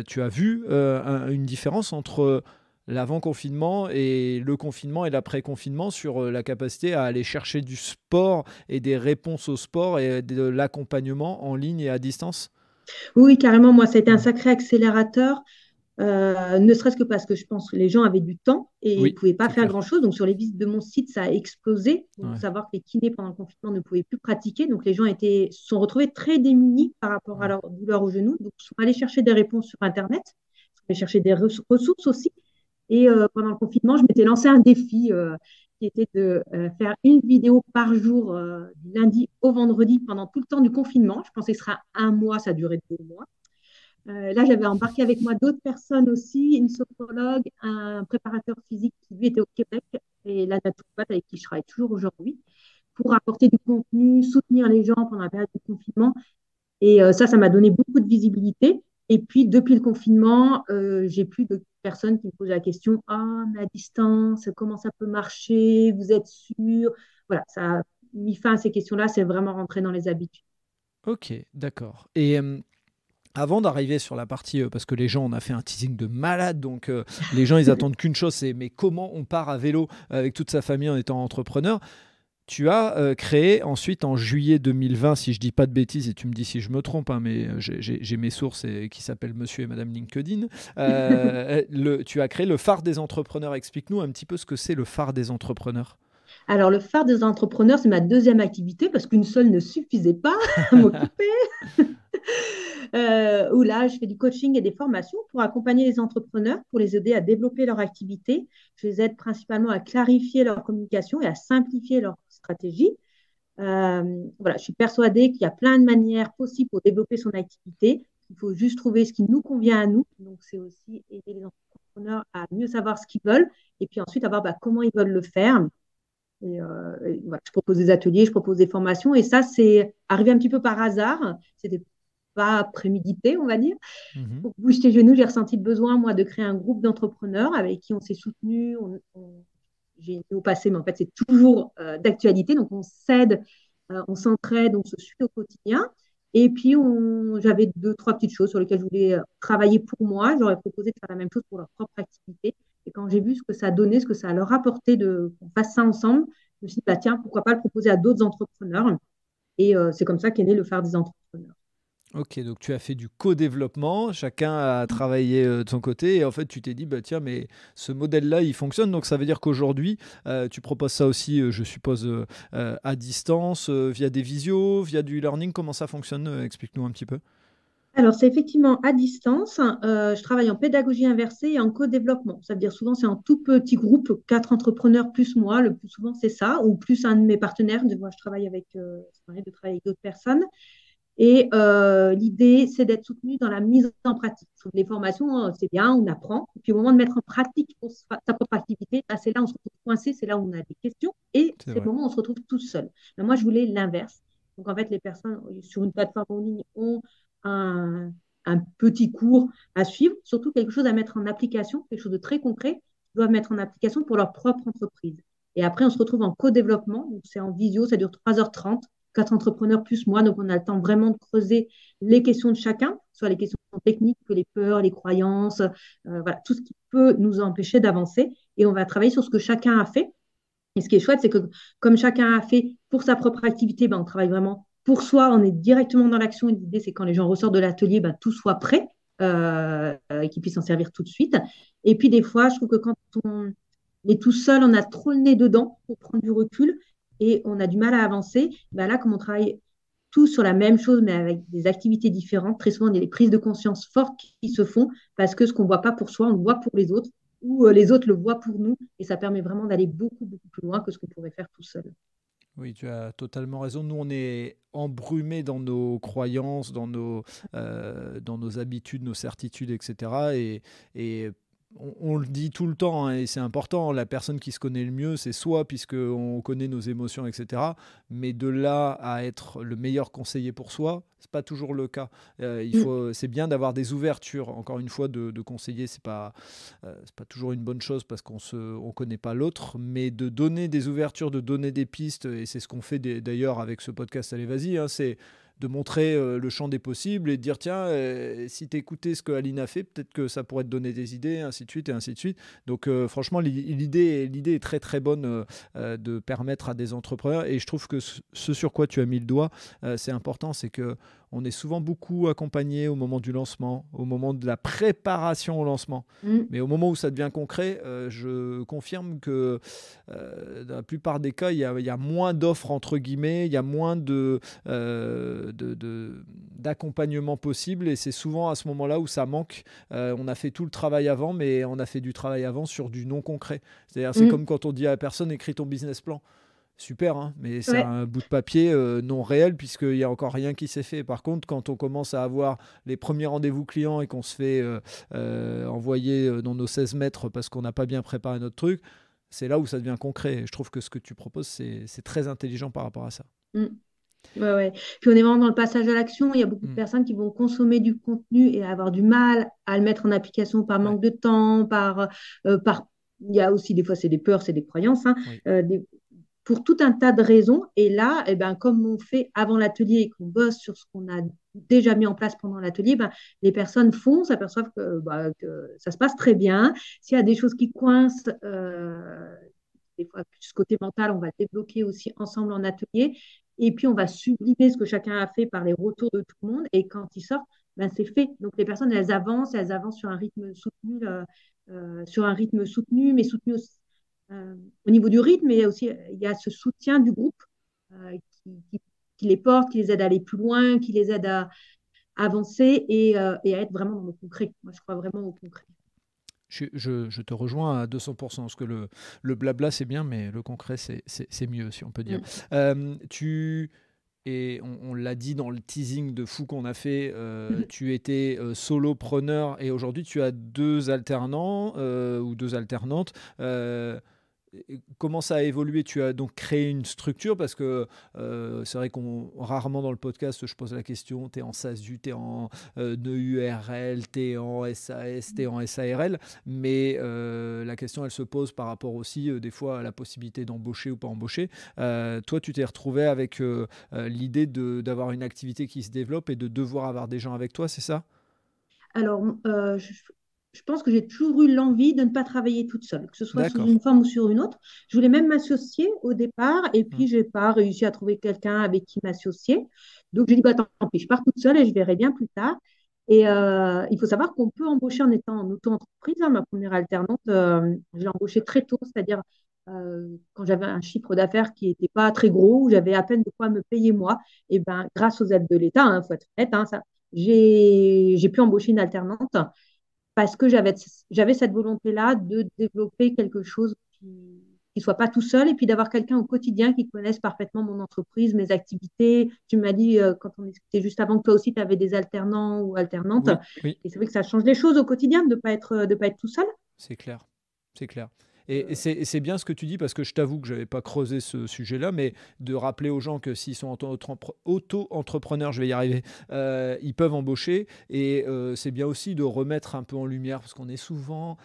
Tu as vu une différence entre l'avant-confinement et le confinement et l'après-confinement sur la capacité à aller chercher du sport et des réponses au sport et de l'accompagnement en ligne et à distance? oui, carrément, moi, ça a été un Ouais. sacré accélérateur, ne serait-ce que parce que je pense que les gens avaient du temps et ils ne Oui, pouvaient pas c'est faire clair. grand-chose. Donc, sur les visites de mon site, ça a explosé. Donc, Ouais. savoir que les kinés, pendant le confinement, ne pouvaient plus pratiquer. Donc, les gens se sont retrouvés très démunis par rapport à Ouais. leur douleur au genou. Donc, ils sont allés chercher des réponses sur Internet, ils sont allés chercher des ressources aussi. Et pendant le confinement, je m'étais lancé un défi qui était de faire une vidéo par jour du lundi au vendredi pendant tout le temps du confinement. Je pensais que ce sera un mois, ça durait 2 mois. Là, j'avais embarqué avec moi d'autres personnes aussi, une sophrologue, un préparateur physique qui lui était au Québec et la naturopathe avec qui je travaille toujours aujourd'hui pour apporter du contenu, soutenir les gens pendant la période du confinement. Et ça m'a donné beaucoup de visibilité. Et puis, depuis le confinement, j'ai plus de personnes qui me posent la question, ah, mais à distance, comment ça peut marcher? Vous êtes sûr? Voilà, ça a mis fin à ces questions-là. C'est vraiment rentré dans les habitudes. Ok, d'accord. Et avant d'arriver sur la partie, parce que les gens, on a fait un teasing de malade, donc les gens, ils attendent qu'une chose, c'est mais comment on part à vélo avec toute sa famille en étant entrepreneur? Tu as créé ensuite en juillet 2020, si je dis pas de bêtises, et tu me dis si je me trompe, hein, mais j'ai mes sources qui s'appellent Monsieur et Madame LinkedIn. Tu as créé le phare des entrepreneurs. Explique-nous un petit peu ce que c'est le phare des entrepreneurs. Alors, le phare des entrepreneurs, c'est ma deuxième activité parce qu'une seule ne suffisait pas à m'occuper. Où là, je fais du coaching et des formations pour accompagner les entrepreneurs, pour les aider à développer leur activité. Je les aide principalement à clarifier leur communication et à simplifier leur stratégie. Voilà, je suis persuadée qu'il y a plein de manières possibles pour développer son activité. Il faut juste trouver ce qui nous convient à nous. Donc, c'est aussi aider les entrepreneurs à mieux savoir ce qu'ils veulent et puis ensuite avoir comment ils veulent le faire. Et voilà, je propose des ateliers, je propose des formations et ça, c'est arrivé un petit peu par hasard. C'était pas prémédité, on va dire. Mhm. Pour Bouge tes genoux, j'ai ressenti le besoin, moi, de créer un groupe d'entrepreneurs avec qui on s'est soutenus, j'ai été au passé, mais en fait, c'est toujours d'actualité. Donc, on s'aide, on s'entraide, on se suit au quotidien. Et puis, j'avais deux, trois petites choses sur lesquelles je voulais travailler pour moi. J'aurais proposé de faire la même chose pour leur propre activité. Et quand j'ai vu ce que ça donnait, ce que ça leur apportait qu'on fasse ça ensemble, je me suis dit, bah, tiens, pourquoi pas le proposer à d'autres entrepreneurs. Et c'est comme ça qu'est né le phare des entrepreneurs. Ok, donc tu as fait du co-développement, chacun a travaillé de son côté et en fait tu t'es dit, bah, tiens, mais ce modèle-là, il fonctionne. Donc ça veut dire qu'aujourd'hui, tu proposes ça aussi, je suppose, à distance, via des visios, via du learning. Comment ça fonctionne? Explique-nous un petit peu. Alors, c'est effectivement à distance. Je travaille en pédagogie inversée et en co-développement. Ça veut dire souvent, c'est en tout petit groupe, quatre entrepreneurs plus moi. Le plus souvent, c'est ça, ou plus un de mes partenaires. Moi, je travaille avec, ça m'arrive de travailler avec d'autres personnes. Et l'idée, c'est d'être soutenu dans la mise en pratique. Donc, les formations, c'est bien, on apprend. Et puis, au moment de mettre en pratique pour sa propre activité, là, c'est là où on se retrouve coincé, c'est là où on a des questions. Et C'est c'est le vrai. moment où on se retrouve tout seul. Mais moi, je voulais l'inverse. Donc, en fait, les personnes sur une plateforme en ligne ont un, un petit cours à suivre, surtout quelque chose à mettre en application, quelque chose de très concret, qu'ils doivent mettre en application pour leur propre entreprise. Et après, on se retrouve en co-développement. Donc, c'est en visio, ça dure 3h30, quatre entrepreneurs plus moi. Donc, on a le temps vraiment de creuser les questions de chacun, soit les questions techniques, que les peurs, les croyances, voilà, tout ce qui peut nous empêcher d'avancer. Et on va travailler sur ce que chacun a fait. Et ce qui est chouette, c'est que comme chacun a fait pour sa propre activité, ben, on travaille vraiment pour soi, on est directement dans l'action. Et l'idée, c'est quand les gens ressortent de l'atelier, ben, tout soit prêt et qu'ils puissent s'en servir tout de suite. Et puis, des fois, je trouve que quand on est tout seul, on a trop le nez dedans pour prendre du recul et on a du mal à avancer. Ben là, comme on travaille tous sur la même chose, mais avec des activités différentes, très souvent, il y a des prises de conscience fortes qui se font parce que ce qu'on ne voit pas pour soi, on le voit pour les autres ou les autres le voient pour nous. Et ça permet vraiment d'aller beaucoup, beaucoup plus loin que ce qu'on pourrait faire tout seul. Oui, tu as totalement raison. Nous, on est embrumés dans nos croyances, dans nos habitudes, nos certitudes, etc. Et on le dit tout le temps, hein, et c'est important, la personne qui se connaît le mieux, c'est soi, puisqu'on connaît nos émotions, etc. Mais de là à être le meilleur conseiller pour soi, c'est pas toujours le cas. Mm. C'est bien d'avoir des ouvertures. Encore une fois, de conseiller, c'est pas toujours une bonne chose parce on connaît pas l'autre, mais de donner des ouvertures, de donner des pistes, et c'est ce qu'on fait d'ailleurs avec ce podcast. Allez, vas-y, hein, c'est de montrer le champ des possibles et de dire tiens, si tu écoutais ce que Aline a fait, peut-être que ça pourrait te donner des idées, ainsi de suite et ainsi de suite. Donc franchement, l'idée est très très bonne, de permettre à des entrepreneurs, et je trouve que ce sur quoi tu as mis le doigt, c'est important, c'est que on est souvent beaucoup accompagné au moment du lancement, au moment de la préparation au lancement. Mm. Mais au moment où ça devient concret, je confirme que dans la plupart des cas, il y a moins d'offres, entre guillemets, il y a moins d'accompagnement possible, et c'est souvent à ce moment-là où ça manque. On a fait tout le travail avant, mais on a fait du travail avant sur du non concret. C'est-à-dire, c'est Mm. comme quand on dit à la personne, écris ton business plan. Super, hein, mais c'est Ouais. un bout de papier non réel puisqu'il n'y a encore rien qui s'est fait. Par contre, quand on commence à avoir les premiers rendez-vous clients et qu'on se fait envoyer dans nos 16 mètres parce qu'on n'a pas bien préparé notre truc, c'est là où ça devient concret. Et je trouve que ce que tu proposes, c'est très intelligent par rapport à ça. Mm. Ouais, ouais. Puis on est vraiment dans le passage à l'action. Il y a beaucoup de Mm. personnes qui vont consommer du contenu et avoir du mal à le mettre en application par Ouais, manque de temps, il y a aussi des fois c'est des peurs, c'est des croyances, hein, oui. pour tout un tas de raisons. Et là, eh ben, comme on fait avant l'atelier et qu'on bosse sur ce qu'on a déjà mis en place pendant l'atelier, ben, les personnes font, s'aperçoivent que ça se passe très bien. S'il y a des choses qui coincent, des fois, ce côté mental, on va le débloquer aussi ensemble en atelier. Et puis, on va sublimer ce que chacun a fait par les retours de tout le monde. Et quand ils sortent, ben, c'est fait. Donc, les personnes, elles avancent sur un rythme soutenu, mais soutenu aussi, au niveau du rythme, mais aussi, il y a ce soutien du groupe euh, qui les porte, qui les aide à aller plus loin, qui les aide à avancer et à être vraiment dans le concret. Moi, je crois vraiment au concret. Je te rejoins à 200%, parce que le blabla, c'est bien, mais le concret, c'est mieux, si on peut dire. Mm. Et on l'a dit dans le teasing de fou qu'on a fait, Mm. tu étais solopreneur et aujourd'hui tu as deux alternants ou deux alternantes. comment ça a évolué? Tu as donc créé une structure parce que c'est vrai qu'on rarement dans le podcast je pose la question, tu es en SASU, tu es en EURL, tu es en SAS, tu es en SARL, mais la question elle se pose par rapport aussi des fois à la possibilité d'embaucher ou pas embaucher. Toi tu t'es retrouvé avec l'idée d'avoir une activité qui se développe et de devoir avoir des gens avec toi, c'est ça? Alors, je pense que j'ai toujours eu l'envie de ne pas travailler toute seule, que ce soit sous D'accord. une forme ou sur une autre. Je voulais même m'associer au départ, et Mm. puis je n'ai pas réussi à trouver quelqu'un avec qui m'associer. Donc, j'ai dit, bah, tant pis, je pars toute seule et je verrai bien plus tard. Et il faut savoir qu'on peut embaucher en étant en auto-entreprise, hein. Ma première alternante, je l'ai embauchée très tôt, c'est-à-dire quand j'avais un chiffre d'affaires qui n'était pas très gros, où j'avais à peine de quoi me payer moi. Et ben, grâce aux aides de l'État, il faut être honnête, hein, ça, j'ai pu embaucher une alternante parce que j'avais cette volonté-là de développer quelque chose qui soit pas tout seul et puis d'avoir quelqu'un au quotidien qui connaisse parfaitement mon entreprise, mes activités. Tu m'as dit, quand on discutait juste avant, que toi aussi, tu avais des alternants ou alternantes. Oui, oui. Et c'est vrai que ça change les choses au quotidien de pas être tout seul. C'est clair, c'est clair. Et c'est bien ce que tu dis parce que je t'avoue que je n'avais pas creusé ce sujet-là, mais de rappeler aux gens que s'ils sont auto-entrepreneurs, je vais y arriver, ils peuvent embaucher. Et c'est bien aussi de remettre un peu en lumière parce qu'on est souvent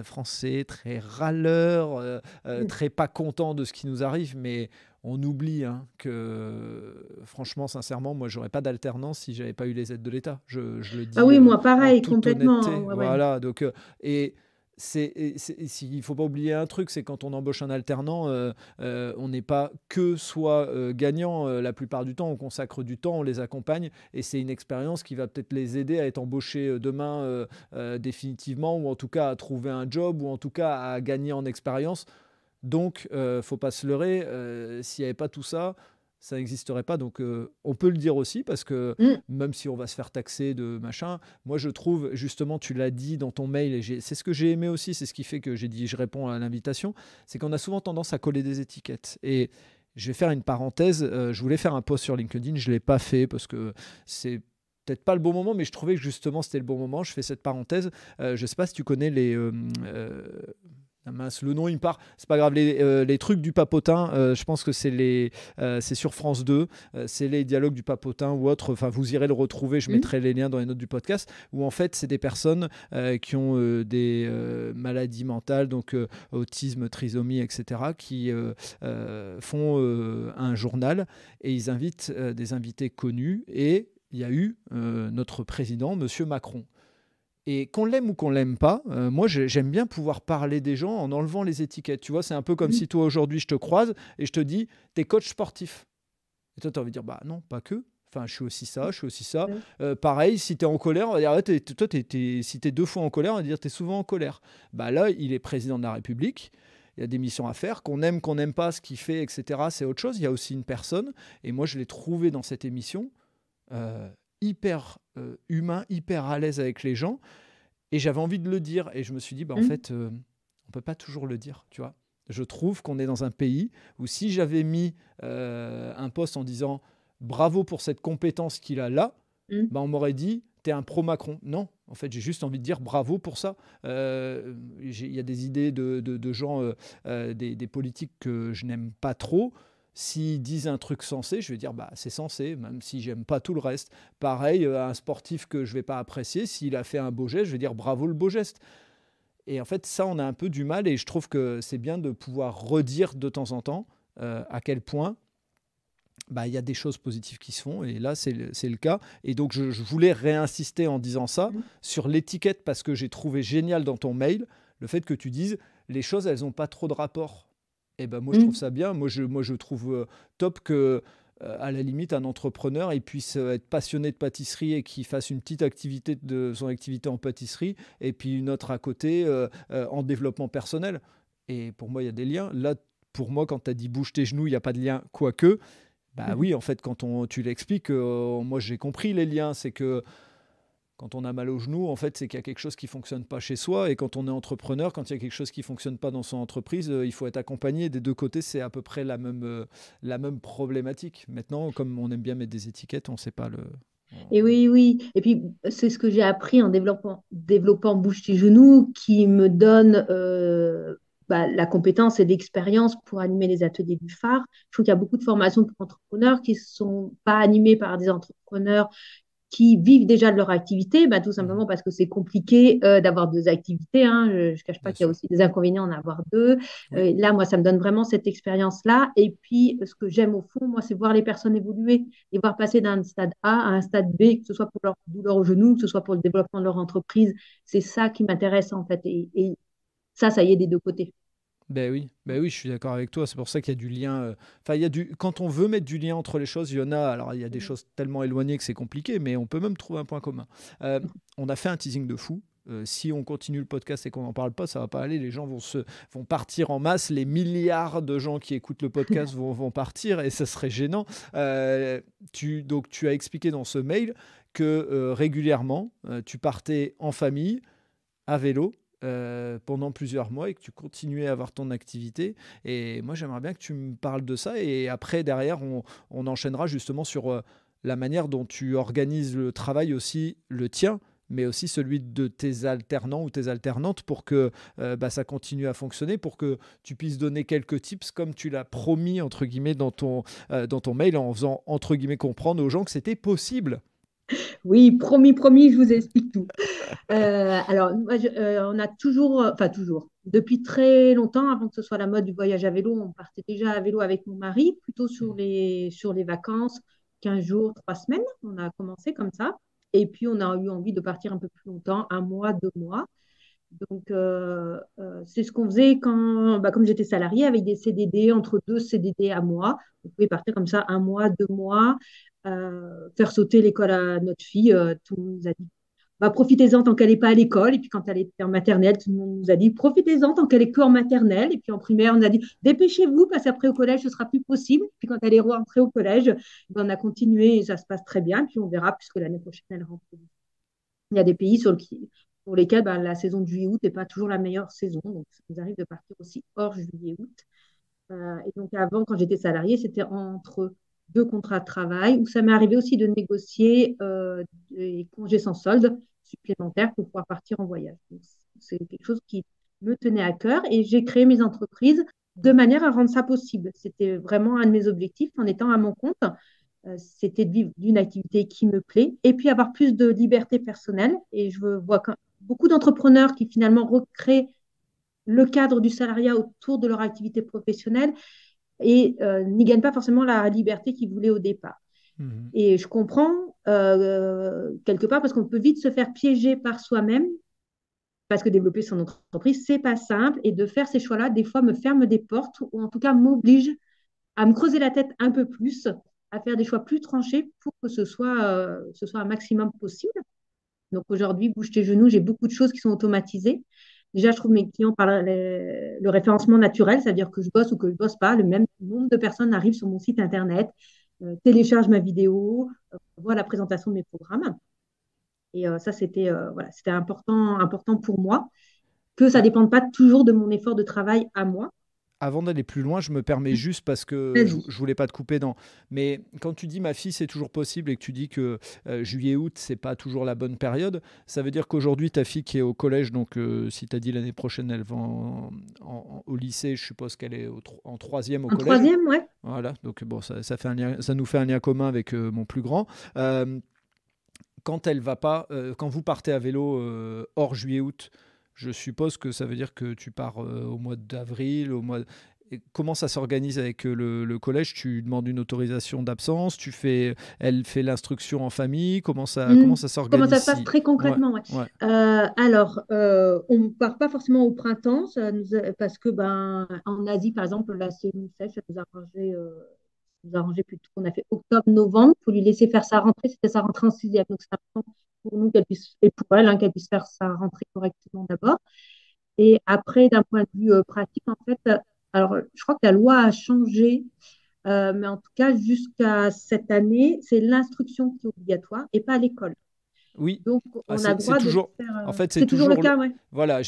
français, très râleur, très pas content de ce qui nous arrive, mais on oublie hein, que franchement, sincèrement, moi, j'aurais pas d'alternance si j'avais pas eu les aides de l'État. Je le Ah dis oui, moi, en pareil, toute complètement. honnêteté. Ouais, ouais. Voilà. Donc, et il ne faut pas oublier un truc, c'est quand on embauche un alternant, on n'est pas que soit gagnant la plupart du temps, on consacre du temps, on les accompagne et c'est une expérience qui va peut-être les aider à être embauchés demain définitivement ou en tout cas à trouver un job ou en tout cas à gagner en expérience. Donc, faut pas se leurrer, s'il n'y avait pas tout ça, ça n'existerait pas. Donc, on peut le dire aussi parce que Mm. même si on va se faire taxer de machin, moi je trouve, justement, tu l'as dit dans ton mail, et c'est ce que j'ai aimé aussi, c'est ce qui fait que j'ai dit je réponds à l'invitation, c'est qu'on a souvent tendance à coller des étiquettes. Et je vais faire une parenthèse, je voulais faire un post sur LinkedIn, je ne l'ai pas fait parce que c'est peut-être pas le bon moment, mais je trouvais que justement c'était le bon moment. Je fais cette parenthèse. Je ne sais pas si tu connais les ah mince, le nom il me part, c'est pas grave. Les trucs du papotin, je pense que c'est sur France 2, c'est les dialogues du papotin ou autre. Enfin, vous irez le retrouver, je Mm. mettrai les liens dans les notes du podcast. Où en fait, c'est des personnes qui ont des maladies mentales, donc autisme, trisomie, etc., qui font un journal et ils invitent des invités connus. Et il y a eu notre président, Monsieur Macron. Et qu'on l'aime ou qu'on l'aime pas, moi j'aime bien pouvoir parler des gens en enlevant les étiquettes. Tu vois, c'est un peu comme Mm. si toi aujourd'hui je te croise et je te dis, t'es coach sportif. Et toi tu as envie de dire, bah non, pas que. Enfin, je suis aussi ça, je suis aussi ça. Ouais. Pareil, si t'es en colère, on va dire, ouais, toi, si t'es deux fois en colère, on va dire, t'es souvent en colère. Bah là, il est président de la République. Il y a des missions à faire, qu'on n'aime pas ce qu'il fait, etc. C'est autre chose. Il y a aussi une personne, et moi je l'ai trouvé dans cette émission, euh, hyper humain, hyper à l'aise avec les gens. Et j'avais envie de le dire. Et je me suis dit, bah, en Mm. fait, on peut pas toujours le dire, tu vois. Je trouve qu'on est dans un pays où si j'avais mis un post en disant bravo pour cette compétence qu'il a là, Mm. bah, on m'aurait dit, t'es un pro-Macron. Non, en fait, j'ai juste envie de dire bravo pour ça. Il y a des idées de gens, des politiques que je n'aime pas trop. S'ils disent un truc sensé, je vais dire bah c'est sensé, même si j'aime pas tout le reste. Pareil, un sportif que je vais pas apprécier, s'il a fait un beau geste, je vais dire bravo le beau geste. Et en fait, ça, on a un peu du mal, et je trouve que c'est bien de pouvoir redire de temps en temps à quel point bah, il y a des choses positives qui se font, et là, c'est le cas. Et donc, je voulais réinsister en disant ça Mm. sur l'étiquette, parce que j'ai trouvé génial dans ton mail le fait que tu dises les choses, elles n'ont pas trop de rapport. Et ben moi, je trouve Mm. ça bien. Moi, je trouve top que, à la limite, un entrepreneur il puisse être passionné de pâtisserie et qu'il fasse une petite activité de son activité en pâtisserie, et puis une autre à côté en développement personnel. Et pour moi, il y a des liens. Là, pour moi, quand tu as dit bouge tes genoux, il n'y a pas de lien, quoique. Bah Mm. oui, en fait, quand tu l'expliques, moi j'ai compris les liens. C'est que quand on a mal au genou, en fait, c'est qu'il y a quelque chose qui fonctionne pas chez soi. Et quand on est entrepreneur, quand il y a quelque chose qui fonctionne pas dans son entreprise, il faut être accompagné. Des deux côtés, c'est à peu près la même problématique. Maintenant, comme on aime bien mettre des étiquettes, on ne sait pas le. Et oui, oui. Et puis, c'est ce que j'ai appris en développant Bouge tes genoux qui me donne la compétence et l'expérience pour animer les ateliers du phare. Je trouve qu'il y a beaucoup de formations pour entrepreneurs qui ne sont pas animées par des entrepreneurs qui vivent déjà de leur activité, tout simplement parce que c'est compliqué d'avoir deux activités. Hein. Je ne cache pas Bien qu'il y a sûr. aussi des inconvénients d'en avoir deux. Oui. Là, moi, ça me donne vraiment cette expérience-là. Et puis, ce que j'aime au fond, moi, c'est voir les personnes évoluer et voir passer d'un stade A à un stade B, que ce soit pour leur douleur au genou, que ce soit pour le développement de leur entreprise. C'est ça qui m'intéresse, en fait. Et ça y est des deux côtés. Ben oui, je suis d'accord avec toi. C'est pour ça qu'il y a du lien. Enfin, il y a quand on veut mettre du lien entre les choses, il y en a. Alors, il y a des choses tellement éloignées que c'est compliqué, mais on peut même trouver un point commun. Euh, on a fait un teasing de fou. Si on continue le podcast et qu'on n'en parle pas, ça va pas aller. Les gens vont partir en masse. Les milliards de gens qui écoutent le podcast vont partir et ça serait gênant. Donc, tu as expliqué dans ce mail que régulièrement, tu partais en famille à vélo pendant plusieurs mois et que tu continuais à avoir ton activité. Et moi, j'aimerais bien que tu me parles de ça. Et après, derrière, on enchaînera justement sur la manière dont tu organises le travail aussi, le tien, mais aussi celui de tes alternants ou tes alternantes pour que ça continue à fonctionner, pour que tu puisses donner quelques tips comme tu l'as promis, entre guillemets, dans ton mail, en faisant, entre guillemets, comprendre aux gens que c'était possible. Oui, promis, promis, je vous explique tout. Alors, moi, on a toujours, enfin toujours, depuis très longtemps, avant que ce soit la mode du voyage à vélo, on partait déjà à vélo avec mon mari, plutôt sur les vacances, 15 jours, 3 semaines. On a commencé comme ça. Et puis, on a eu envie de partir un peu plus longtemps, un mois, 2 mois. Donc, c'est ce qu'on faisait comme j'étais salariée, avec des CDD, entre deux CDD à mois. On pouvait partir comme ça un mois, 2 mois, faire sauter l'école à notre fille. Tout le monde nous a dit, profitez-en tant qu'elle n'est pas à l'école. Et puis, quand elle était en maternelle, tout le monde nous a dit, profitez-en tant qu'elle est qu'en maternelle. Et puis, en primaire, on a dit, dépêchez-vous, parce qu'après, au collège, ce sera plus possible. Puis, quand elle est rentrée au collège, on a continué et ça se passe très bien. Puis, on verra, puisque l'année prochaine, elle rentre. Il y a des pays pour lesquels la saison de juillet-août n'est pas toujours la meilleure saison. Donc, ça nous arrive de partir aussi hors juillet-août. Et donc, avant, quand j'étais salariée, c'était entre deux contrats de travail où ça m'est arrivé aussi de négocier des congés sans solde supplémentaires pour pouvoir partir en voyage. Donc, c'est quelque chose qui me tenait à cœur et j'ai créé mes entreprises de manière à rendre ça possible. C'était vraiment un de mes objectifs en étant à mon compte. C'était de vivre d'une activité qui me plaît et puis avoir plus de liberté personnelle. Et je vois beaucoup d'entrepreneurs qui finalement recréent le cadre du salariat autour de leur activité professionnelle et n'y gagnent pas forcément la liberté qu'ils voulaient au départ. Mhm. Et je comprends quelque part parce qu'on peut vite se faire piéger par soi-même parce que développer son entreprise, c'est pas simple et de faire ces choix-là, des fois, me ferme des portes ou en tout cas m'oblige à me creuser la tête un peu plus, à faire des choix plus tranchés pour que ce soit un maximum possible. Donc aujourd'hui, bouge tes genoux, j'ai beaucoup de choses qui sont automatisées. Déjà, je trouve mes clients par le référencement naturel, c'est-à-dire que je bosse ou que je bosse pas, le même nombre de personnes arrivent sur mon site internet, téléchargent ma vidéo, voient la présentation de mes programmes. Et ça, c'était important pour moi, que ça ne Ah, dépende pas toujours de mon effort de travail à moi. avant d'aller plus loin, je me permets juste parce que Vas-y. je voulais pas te couper dans. Mais quand tu dis ma fille, c'est toujours possible et que tu dis que juillet-août, c'est pas toujours la bonne période, ça veut dire qu'aujourd'hui, ta fille qui est au collège, donc si tu as dit l'année prochaine, elle va au lycée, je suppose qu'elle est en troisième au En collège. troisième, ouais. Voilà, donc bon, ça fait un lien, ça nous fait un lien commun avec mon plus grand. Euh, quand elle va pas, quand vous partez à vélo hors juillet-août, je suppose que ça veut dire que tu pars au mois d'avril, Et comment ça s'organise avec le collège? Tu demandes une autorisation d'absence, elle fait l'instruction en famille, comment ça Comment s'organise ça se passe si... très Ouais, concrètement, ouais. ouais. Alors, on ne part pas forcément au printemps, parce que en Asie, par exemple, la saison sèche, ça nous a arrangé plutôt. On a fait octobre-novembre pour lui laisser faire sa rentrée. C'était sa rentrée en sixième. Donc, c'est important pour nous qu'elle puisse, et pour elle, hein, qu'elle puisse faire sa rentrée correctement d'abord. Et après, d'un point de vue pratique, en fait, alors, je crois que la loi a changé, mais en tout cas, jusqu'à cette année, c'est l'instruction qui est obligatoire et pas l'école. Oui, Donc, ah, on a le c'est droit de toujours. faire. En fait, c'est C'est toujours le toujours. cas, ouais. Voilà,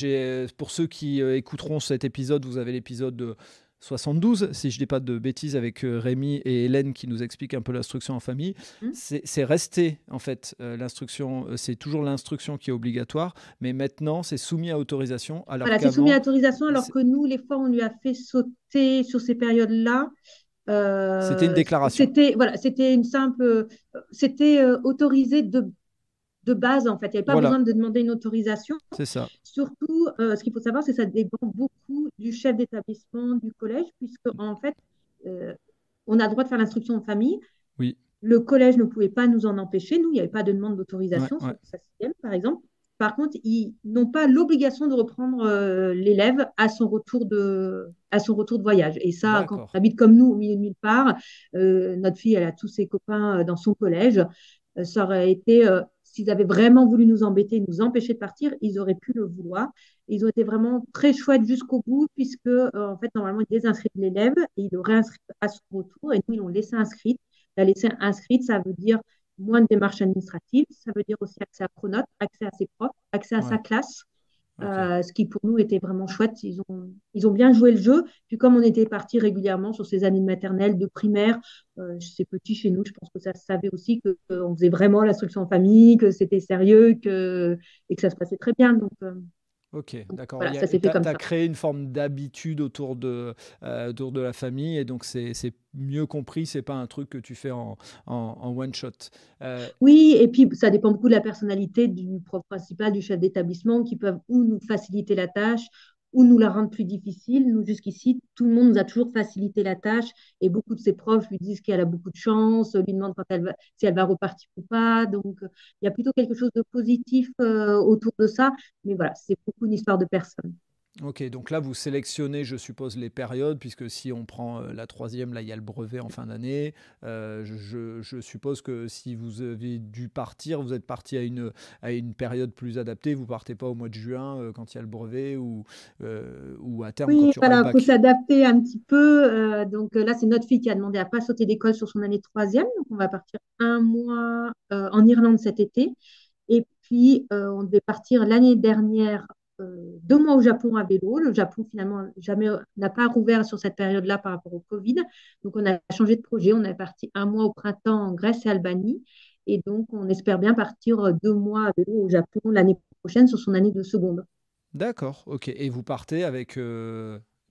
pour ceux qui écouteront cet épisode, vous avez l'épisode 72, si je dis pas de bêtises, avec Rémi et Hélène qui nous expliquent un peu l'instruction en famille. Hum. C'est resté, en fait, l'instruction, c'est toujours l'instruction qui est obligatoire, mais maintenant, c'est soumis à autorisation, alors Voilà, c'est soumis à qu'avant, autorisation, alors c'est- que nous, les fois, on lui a fait sauter sur ces périodes-là. c'était une déclaration. C'était voilà, c'était une simple, c'était autorisé de base en fait. Il n'y avait pas Voilà, besoin de demander une autorisation. c'est ça. Surtout, ce qu'il faut savoir, c'est que ça dépend beaucoup du chef d'établissement du collège, puisque en fait, euh, on a le droit de faire l'instruction en famille. Oui, Le collège ne pouvait pas nous en empêcher. Nous, il n'y avait pas de demande ouais, d'autorisation sur ouais, sa sixième, par exemple. Par contre, ils n'ont pas l'obligation de reprendre l'élève à son retour de voyage. Et ça, quand d'accord. on habite comme nous, au milieu de nulle part, notre fille, elle a tous ses copains dans son collège. Ça aurait été, s'ils avaient vraiment voulu nous embêter, nous empêcher de partir, ils auraient pu le vouloir. Ils ont été vraiment très chouettes jusqu'au bout, puisque, en fait, normalement, ils désinscrivent l'élève et ils le réinscrivent à son retour. Et nous, ils l'ont laissé inscrite. La laisser inscrite, ça veut dire moins de démarches administratives, ça veut dire aussi accès à Pronote, accès à ses profs, accès à sa Ouais, classe, ok. ce qui pour nous était vraiment chouette. Ils ont bien joué le jeu. Puis comme on était parti régulièrement sur ces années de maternelle, de primaire, c'est petit chez nous, je pense que ça se savait aussi qu'on faisait vraiment l'instruction en famille, que c'était sérieux et que ça se passait très bien. Ok, Donc d'accord. voilà, ça s'est fait comme Tu as ça. créé une forme d'habitude autour de la famille et donc c'est mieux compris, c'est pas un truc que tu fais en one shot. Euh, Oui, et puis ça dépend beaucoup de la personnalité du prof principal, du chef d'établissement, qui peuvent ou nous faciliter la tâche ou nous la rendre plus difficile. Nous, jusqu'ici, tout le monde nous a toujours facilité la tâche et beaucoup de ses profs lui disent qu'elle a beaucoup de chance, lui demandent si elle va repartir ou pas. Donc, il y a plutôt quelque chose de positif autour de ça. Mais voilà, c'est beaucoup une histoire de personnes. Ok, donc là, vous sélectionnez, je suppose, les périodes, puisque si on prend la troisième, là, il y a le brevet en fin d'année. Je suppose que si vous avez dû partir, vous êtes parti à une période plus adaptée. Vous partez pas au mois de juin quand il y a le brevet ou à terme quand Oui, il y aura le voilà, il faut bac. s'adapter un petit peu. Là, c'est notre fille qui a demandé à ne pas sauter d'école sur son année de troisième. Donc, on va partir un mois en Irlande cet été. Et puis, on devait partir l'année dernière 2 mois au Japon à vélo. Le Japon, finalement, jamais n'a pas rouvert sur cette période-là par rapport au Covid. Donc, on a changé de projet. On est parti un mois au printemps en Grèce et Albanie. Et donc, on espère bien partir 2 mois à vélo au Japon l'année prochaine sur son année de seconde. D'accord, ok. Et vous partez avec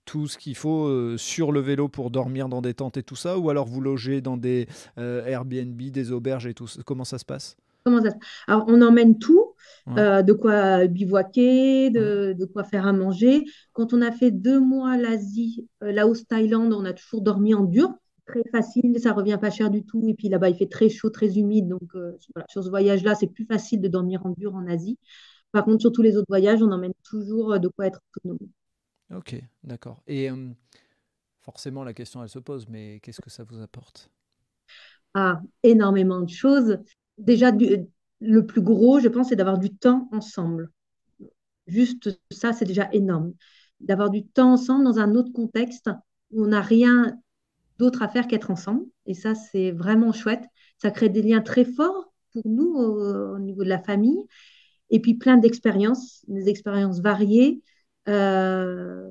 tout ce qu'il faut sur le vélo pour dormir dans des tentes et tout ça, ou alors vous logez dans des Airbnb, des auberges et tout ça. Comment ça se passe? Comment ça se- Alors, on emmène tout, Ouais, de quoi bivouaquer, ouais. de quoi faire à manger. Quand on a fait 2 mois l'Asie, Laos, Thaïlande, on a toujours dormi en dur. Très facile, ça revient pas cher du tout. Et puis là-bas, il fait très chaud, très humide. Donc, voilà, sur ce voyage-là, c'est plus facile de dormir en dur en Asie. Par contre, sur tous les autres voyages, on emmène toujours de quoi être autonome. Ok, d'accord. Et forcément, la question, elle se pose, mais qu'est-ce que ça vous apporte? Ah, énormément de choses. Déjà, le plus gros, je pense, c'est d'avoir du temps ensemble. Juste ça, c'est déjà énorme. D'avoir du temps ensemble dans un autre contexte où on n'a rien d'autre à faire qu'être ensemble. Et ça, c'est vraiment chouette. Ça crée des liens très forts pour nous au niveau de la famille. Et puis plein d'expériences, des expériences variées, euh,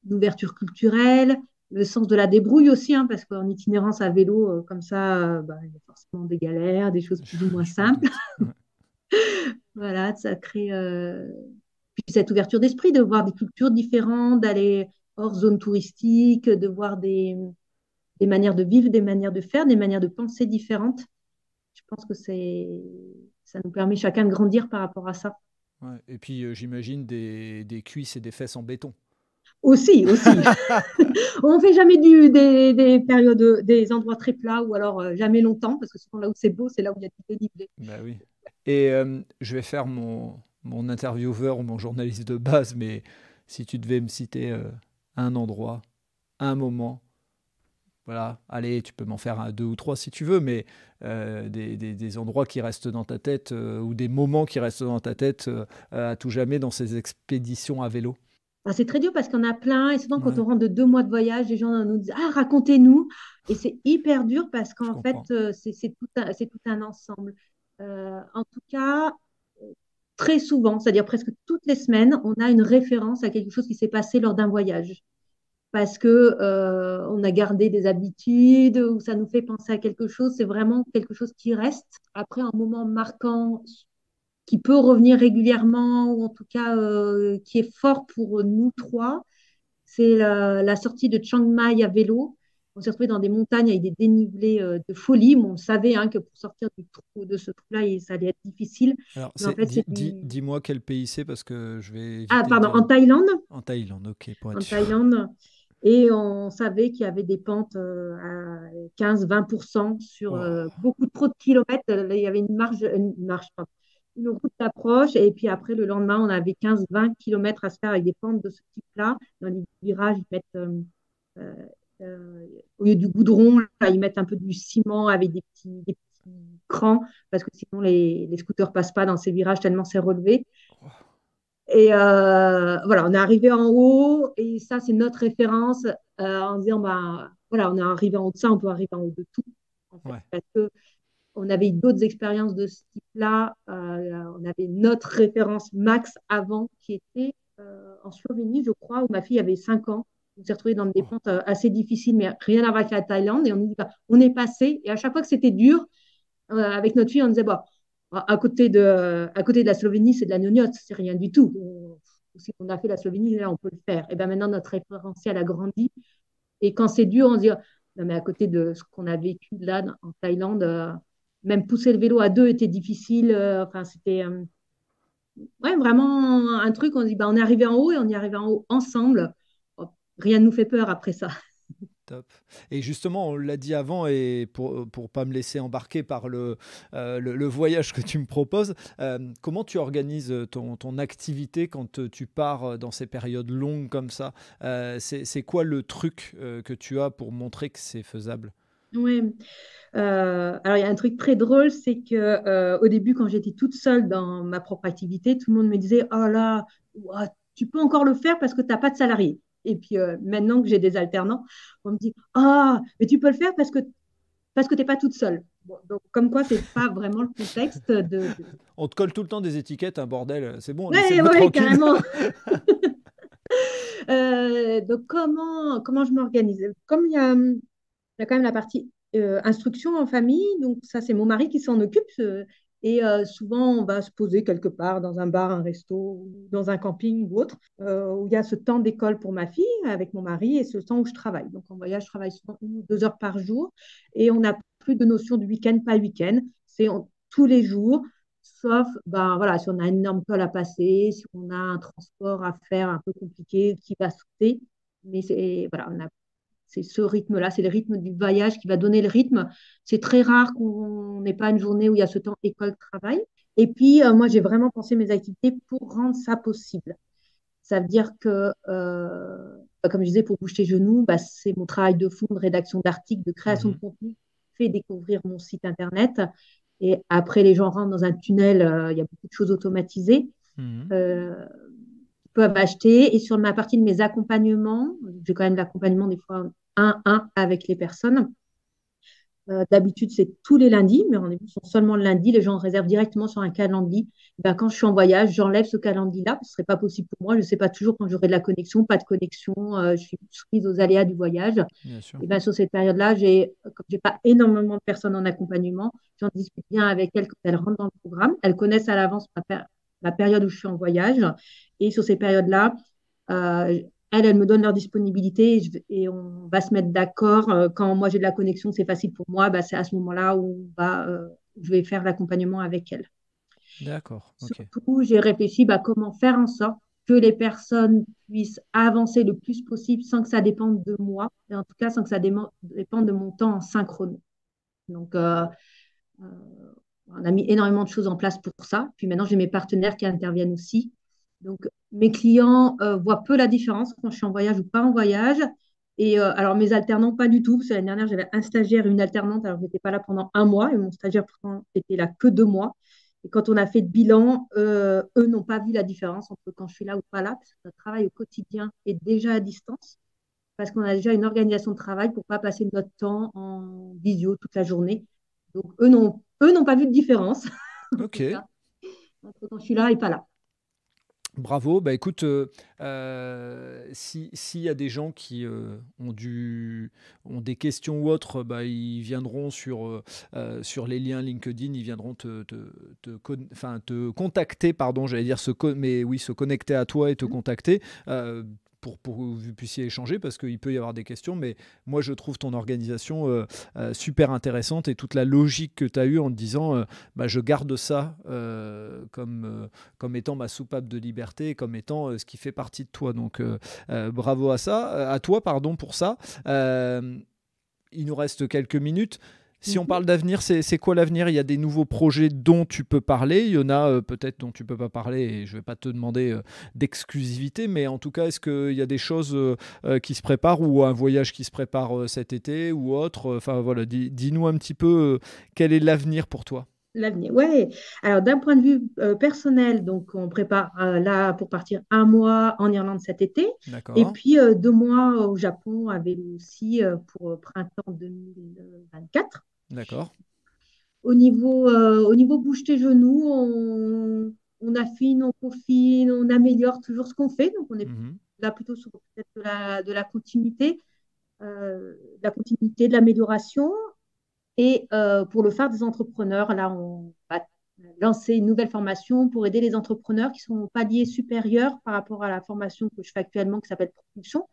l'ouverture culturelle, le sens de la débrouille aussi, hein, parce qu'en itinérance à vélo, comme ça, il y a forcément des galères, des choses plus ou moins Je me simples. doute. Ouais. Voilà, ça crée puis cette ouverture d'esprit, de voir des cultures différentes, d'aller hors zone touristique, de voir des manières de vivre, des manières de faire, des manières de penser différentes. Je pense que ça nous permet chacun de grandir par rapport à ça. Ouais. Et puis, j'imagine des cuisses et des fesses en béton. Aussi, aussi. On fait jamais des périodes, des endroits très plats ou alors jamais longtemps, parce que souvent là où c'est beau, c'est là où il y a du dénivelé. Bah oui. Et je vais faire mon intervieweur ou mon journaliste de base, mais si tu devais me citer un endroit, un moment, voilà, allez, tu peux m'en faire deux ou trois si tu veux, mais des endroits qui restent dans ta tête ou des moments qui restent dans ta tête à tout jamais dans ces expéditions à vélo. Alors, c'est très dur parce qu'il y en a plein, et souvent quand Ouais, on rentre de 2 mois de voyage, les gens nous disent ah, racontez-nous. Et c'est hyper dur parce je qu'en fait, comprends. c'est tout un ensemble. En tout cas, très souvent, c'est-à-dire presque toutes les semaines, on a une référence à quelque chose qui s'est passé lors d'un voyage. parce que on a gardé des habitudes ou ça nous fait penser à quelque chose. C'est vraiment quelque chose qui reste. Après, un moment marquant qui peut revenir régulièrement ou en tout cas qui est fort pour nous trois, c'est la sortie de Chiang Mai à vélo. On s'est retrouvé dans des montagnes avec des dénivelés de folie. Mais on savait hein, que pour sortir de ce trou-là, ça allait être difficile. Alors, Mais en fait, c'est du... dis-moi quel pays c'est parce que je vais Ah, éviter de pardon, dire. en Thaïlande. En Thaïlande, ok, pour être En sûr. Thaïlande. Et on savait qu'il y avait des pentes à 15-20% sur Wow. beaucoup trop de kilomètres. Il y avait une marge, pardon, une route d'approche. Et puis après, le lendemain, on avait 15-20 kilomètres à se faire avec des pentes de ce type-là. Dans les virages, ils mettent, euh, au lieu du goudron, là, ils mettent un peu du ciment avec des petits crans parce que sinon, les scooters passent pas dans ces virages tellement c'est relevé. Et voilà, on est arrivé en haut et ça, c'est notre référence en disant, bah, voilà, on est arrivé en haut de ça, on peut arriver en haut de tout, en fait, Ouais. parce que on avait eu d'autres expériences de ce type-là. On avait notre référence max avant qui était en Slovénie, je crois, où ma fille avait 5 ans. On s'est retrouvé dans des Oh. pentes assez difficiles, mais rien à voir avec la Thaïlande. Et on nous dit, bah, on est passé. Et à chaque fois que c'était dur, avec notre fille, on disait, bon, à côté de la Slovénie, c'est de la gnognotte, c'est rien du tout. Si on a fait la Slovénie, là, on peut le faire. Et bien maintenant, notre référentiel a grandi. Et quand c'est dur, on se dit, non, mais à côté de ce qu'on a vécu là en Thaïlande, même pousser le vélo à deux était difficile. Enfin, c'était ouais, vraiment un truc, on se dit, bah, on est arrivé en haut et on y est arrivé en haut ensemble. Oh, rien ne nous fait peur après ça. Top. Et justement, on l'a dit avant, et pour pas me laisser embarquer par le voyage que tu me proposes, comment tu organises ton activité quand tu pars dans ces périodes longues comme ça? C'est quoi le truc que tu as pour montrer que c'est faisable? Ouais. Alors, il y a un truc très drôle, c'est que au début, quand j'étais toute seule dans ma propre activité, tout le monde me disait, oh là, ouah, tu peux encore le faire parce que tu n'as pas de salarié. Et puis maintenant que j'ai des alternants, on me dit, ah, mais tu peux le faire parce que tu n'es pas toute seule. Bon, donc, comme quoi, c'est pas vraiment le contexte On te colle tout le temps des étiquettes, un bordel. C'est bon, Ouais, laissez-moi ouais, tranquille. carrément. Donc, comment je m'organise? Comme il y a quand même la partie instruction en famille, donc ça, c'est mon mari qui s'en occupe. Et souvent, on va se poser quelque part dans un bar, un resto, ou dans un camping ou autre, où il y a ce temps d'école pour ma fille avec mon mari et ce temps où je travaille. Donc en voyage, je travaille souvent 1 ou 2 heures par jour et on n'a plus de notion de week-end, pas week-end. Tous les jours, sauf ben, voilà, si on a une énorme colle à passer, si on a un transport à faire un peu compliqué qui va sauter. Mais voilà, c'est ce rythme-là, c'est le rythme du voyage qui va donner le rythme. C'est très rare qu'on n'ait pas une journée où il y a ce temps école-travail. Et puis, moi, j'ai vraiment pensé mes activités pour rendre ça possible. Ça veut dire que, comme je disais, pour bouger les genoux, bah, c'est mon travail de fond, de rédaction d'articles, de création de Mhm. contenu, fait découvrir mon site Internet. Et après, les gens rentrent dans un tunnel, il y a beaucoup de choses automatisées. Mhm. Euh, peuvent acheter. Et sur ma partie de mes accompagnements, j'ai quand même l'accompagnement des fois 1-1 avec les personnes. D'habitude, c'est tous les lundis. Mes rendez-vous sont seulement le lundi. Les gens réservent directement sur un calendrier. Ben, quand je suis en voyage, j'enlève ce calendrier-là. Ce ne serait pas possible pour moi. Je ne sais pas toujours quand j'aurai de la connexion, pas de connexion. Je suis soumise aux aléas du voyage. Bien sûr. Et ben, sur cette période-là, comme j'ai pas énormément de personnes en accompagnement, j'en discute bien avec elles quand elles rentrent dans le programme. Elles connaissent à l'avance la période où je suis en voyage. Et sur ces périodes-là, euh, elles me donnent leur disponibilité et on va se mettre d'accord. Quand moi j'ai de la connexion, c'est facile pour moi, bah, c'est à ce moment-là où je vais faire l'accompagnement avec elles. D'accord. Ok. Surtout, j'ai réfléchi comment faire en sorte que les personnes puissent avancer le plus possible sans que ça dépende de moi, et en tout cas sans que ça dépende de mon temps en synchrone. Donc, euh, on a mis énormément de choses en place pour ça. Puis maintenant, j'ai mes partenaires qui interviennent aussi. Donc, mes clients voient peu la différence quand je suis en voyage ou pas en voyage. Et alors, mes alternants, pas du tout. Parce que l'année dernière, j'avais un stagiaire et une alternante. Alors, je n'étais pas là pendant 1 mois. Et mon stagiaire, pourtant, était là que 2 mois. Et quand on a fait le bilan, eux n'ont pas vu la différence entre quand je suis là ou pas là. Parce que notre travail au quotidien est déjà à distance. Parce qu'on a déjà une organisation de travail pour ne pas passer notre temps en visio toute la journée. Donc, eux n'ont pas vu de différence, en Ok. tout cas, entre quand je suis là et pas là. Bravo. Bah écoute, s'il y a des gens qui ont des questions ou autres, bah, ils viendront sur les liens LinkedIn, ils viendront te contacter, pardon, j'allais dire mais oui, se connecter à toi et te contacter. Pour que vous puissiez échanger parce qu'il peut y avoir des questions, mais moi je trouve ton organisation super intéressante et toute la logique que tu as eue en te disant bah, je garde ça comme étant ma soupape de liberté, comme étant ce qui fait partie de toi. Donc bravo à toi pardon pour ça. Il nous reste quelques minutes. Si on parle d'avenir, c'est quoi l'avenir? Il y a des nouveaux projets dont tu peux parler. Il y en a peut-être dont tu peux pas parler et je vais pas te demander d'exclusivité, mais en tout cas, est-ce qu'il y a des choses qui se préparent ou un voyage qui se prépare cet été ou autre? Enfin voilà, dis-nous un petit peu quel est l'avenir pour toi. L'avenir, ouais. Alors, d'un point de vue personnel, donc on prépare là pour partir un mois en Irlande cet été, et D'accord, puis 2 mois au Japon à vélo aussi pour printemps 2024. d'accord. Au niveau bouge tes genoux, on affine, on peaufine, on améliore toujours ce qu'on fait. Donc, on est Mhm. là plutôt sur peut-être de la continuité, de l'amélioration. Et pour le faire des entrepreneurs, là, on va lancer une nouvelle formation pour aider les entrepreneurs qui sont au palier supérieur par rapport à la formation que je fais actuellement qui s'appelle Propulsion,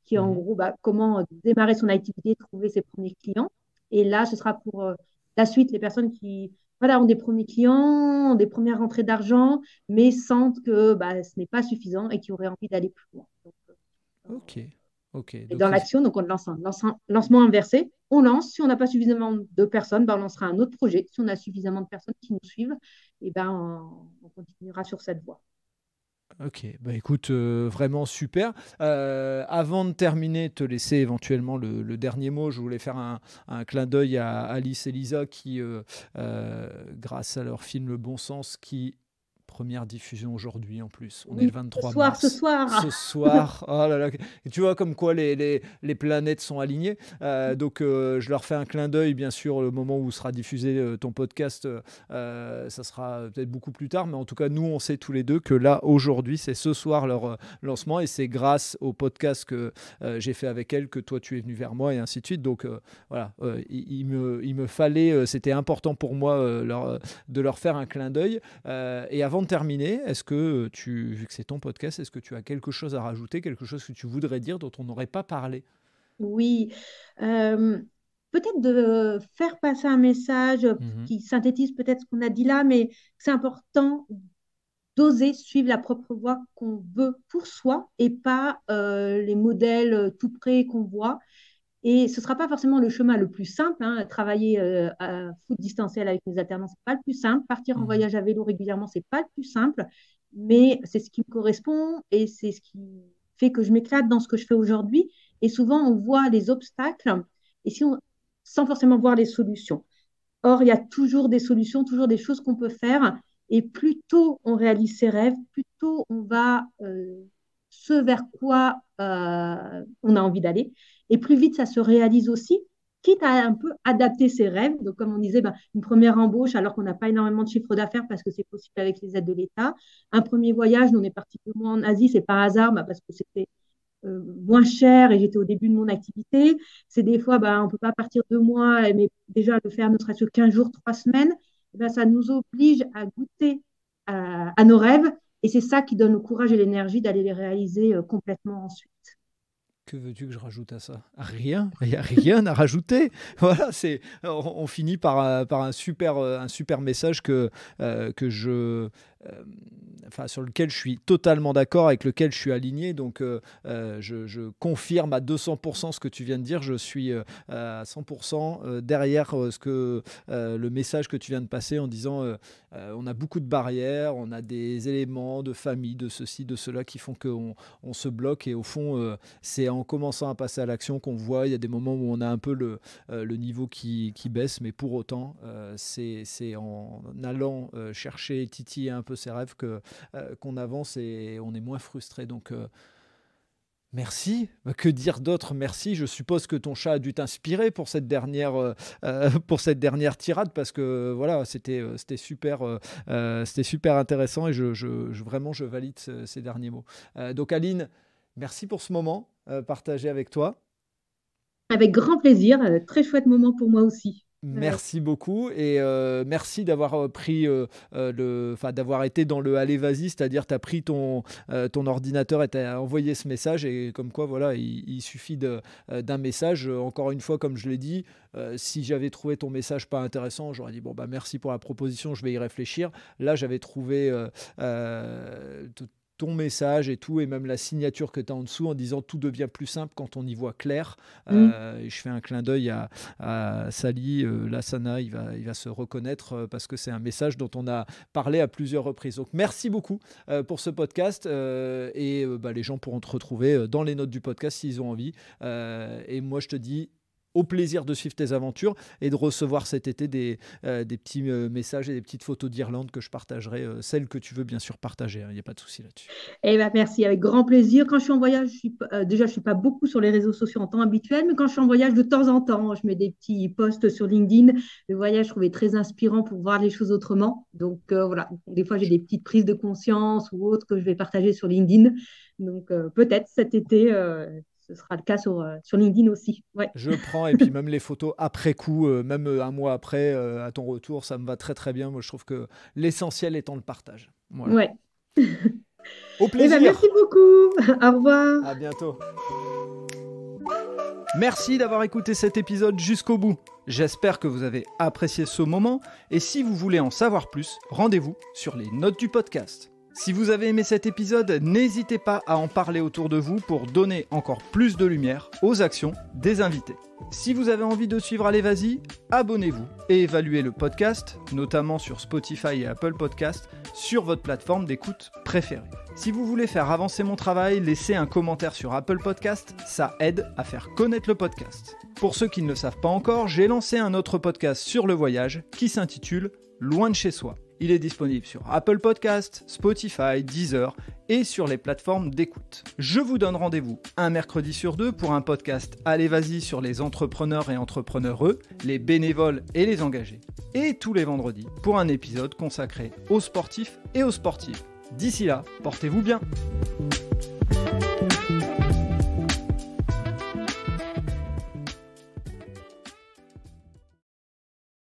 qui est en Mhm. gros bah, comment démarrer son activité, trouver ses premiers clients. Et là, ce sera pour la suite, les personnes qui voilà, ont des premiers clients, ont des premières rentrées d'argent, mais sentent que bah, ce n'est pas suffisant et qui auraient envie d'aller plus loin. Donc, Ok, ok. et Donc dans l'action, donc on lance un lancement inversé. On lance. Si on n'a pas suffisamment de personnes, ben on lancera un autre projet. Si on a suffisamment de personnes qui nous suivent, et ben on continuera sur cette voie. ok, bah écoute, vraiment super. Avant de terminer, te laisser éventuellement le dernier mot, je voulais faire un clin d'œil à Alice et Lisa qui, grâce à leur film Le Bon Sens, qui première diffusion aujourd'hui en plus. On est Oui, le 23 ce mars. soir. Ce soir, oh là là, et tu vois comme quoi les planètes sont alignées. Donc je leur fais un clin d'œil, bien sûr, le moment où sera diffusé ton podcast, ça sera peut-être beaucoup plus tard, mais en tout cas, nous, on sait tous les deux que là, aujourd'hui, c'est ce soir leur lancement et c'est grâce au podcast que j'ai fait avec elles que toi, tu es venu vers moi et ainsi de suite. Donc voilà, il me fallait, c'était important pour moi de leur faire un clin d'œil. Et avant de terminer, est-ce que vu que c'est ton podcast, est-ce que tu as quelque chose à rajouter, quelque chose que tu voudrais dire dont on n'aurait pas parlé? Oui. Euh, Peut-être de faire passer un message Mhm. qui synthétise peut-être ce qu'on a dit là, mais c'est important d'oser suivre la propre voie qu'on veut pour soi et pas les modèles tout près qu'on voit. Et ce ne sera pas forcément le chemin le plus simple. Hein. Travailler à foot distanciel avec mes alternants, ce n'est pas le plus simple. Partir en Mhm. voyage à vélo régulièrement, ce n'est pas le plus simple. Mais c'est ce qui me correspond et c'est ce qui fait que je m'éclate dans ce que je fais aujourd'hui. Et souvent, on voit les obstacles et si on, sans forcément voir les solutions. Or, il y a toujours des solutions, toujours des choses qu'on peut faire. Et plus tôt on réalise ses rêves, plus tôt on va ce vers quoi on a envie d'aller. Et plus vite ça se réalise aussi, quitte à un peu adapter ses rêves. Donc, comme on disait, ben, une première embauche alors qu'on n'a pas énormément de chiffre d'affaires parce que c'est possible avec les aides de l'État. Un premier voyage, nous on est parti 2 mois en Asie, c'est par hasard bah, parce que c'était moins cher et j'étais au début de mon activité. C'est des fois, bah, on ne peut pas partir 2 mois, mais déjà le faire ne serait-ce que 15 jours, 3 semaines, et ben, ça nous oblige à goûter à nos rêves et c'est ça qui donne le courage et l'énergie d'aller les réaliser complètement ensuite. Que veux-tu que je rajoute à ça? Rien, il n'y a rien à rajouter. Voilà, on finit par un super message que sur lequel je suis totalement d'accord, avec lequel je suis aligné. Donc, je confirme à 200% ce que tu viens de dire. Je suis à 100% derrière le message que tu viens de passer en disant on a beaucoup de barrières, on a des éléments de famille, de ceci, de cela qui font qu'on se bloque et au fond, c'est en commençant à passer à l'action qu'on voit. Il y a des moments où on a un peu le niveau qui baisse, mais pour autant, c'est en allant chercher, titiller un peu ses rêves qu'on avance et on est moins frustré. Donc, Merci. Que dire d'autre? Merci. Je suppose que ton chat a dû t'inspirer pour cette dernière tirade parce que voilà, c'était super intéressant et vraiment je valide ces derniers mots. Donc Aline, merci pour ce moment partagé avec toi. Avec grand plaisir, très chouette moment pour moi aussi. Ouais. Merci beaucoup et merci d'avoir d'avoir été dans le allez vas-y, c'est-à-dire tu as pris ton ordinateur et tu as envoyé ce message et comme quoi voilà, il suffit d'un message. Encore une fois, comme je l'ai dit, si j'avais trouvé ton message pas intéressant, j'aurais dit bon bah merci pour la proposition, je vais y réfléchir. Là, j'avais trouvé ton message et tout, et même la signature que tu as en dessous en disant tout devient plus simple quand on y voit clair. Et je fais un clin d'œil à Sally Lassana, il va se reconnaître parce que c'est un message dont on a parlé à plusieurs reprises. Donc merci beaucoup pour ce podcast et les gens pourront te retrouver dans les notes du podcast s'ils ont envie. Et moi je te dis au plaisir de suivre tes aventures et de recevoir cet été des petits messages et des petites photos d'Irlande que je partagerai, celles que tu veux bien sûr partager, il n'y a pas de souci là-dessus. Eh ben, merci, avec grand plaisir. Quand je suis en voyage, déjà, je ne suis pas beaucoup sur les réseaux sociaux en temps habituel, mais quand je suis en voyage, de temps en temps, je mets des petits posts sur LinkedIn. Le voyage, je trouvais très inspirant pour voir les choses autrement. Donc, voilà, des fois, j'ai des petites prises de conscience ou autres que je vais partager sur LinkedIn. Donc, peut-être cet été, ce sera le cas sur LinkedIn aussi. Ouais. Je prends, et puis même les photos après coup, même un mois après, à ton retour, ça me va très très bien. Moi, je trouve que l'essentiel étant le partage. Voilà. Ouais. Au plaisir. Eh ben, merci beaucoup. Au revoir. À bientôt. Merci d'avoir écouté cet épisode jusqu'au bout. J'espère que vous avez apprécié ce moment. Et si vous voulez en savoir plus, rendez-vous sur les notes du podcast. Si vous avez aimé cet épisode, n'hésitez pas à en parler autour de vous pour donner encore plus de lumière aux actions des invités. Si vous avez envie de suivre Allez Vas-y, abonnez-vous et évaluez le podcast, notamment sur Spotify et Apple Podcasts, sur votre plateforme d'écoute préférée. Si vous voulez faire avancer mon travail, laissez un commentaire sur Apple Podcasts, ça aide à faire connaître le podcast. Pour ceux qui ne le savent pas encore, j'ai lancé un autre podcast sur le voyage qui s'intitule Loin de chez soi. Il est disponible sur Apple Podcasts, Spotify, Deezer et sur les plateformes d'écoute. Je vous donne rendez-vous un mercredi sur 2 pour un podcast Allez Vas-y sur les entrepreneurs et entrepreneureux, les bénévoles et les engagés. Et tous les vendredis pour un épisode consacré aux sportifs et aux sportives. D'ici là, portez-vous bien.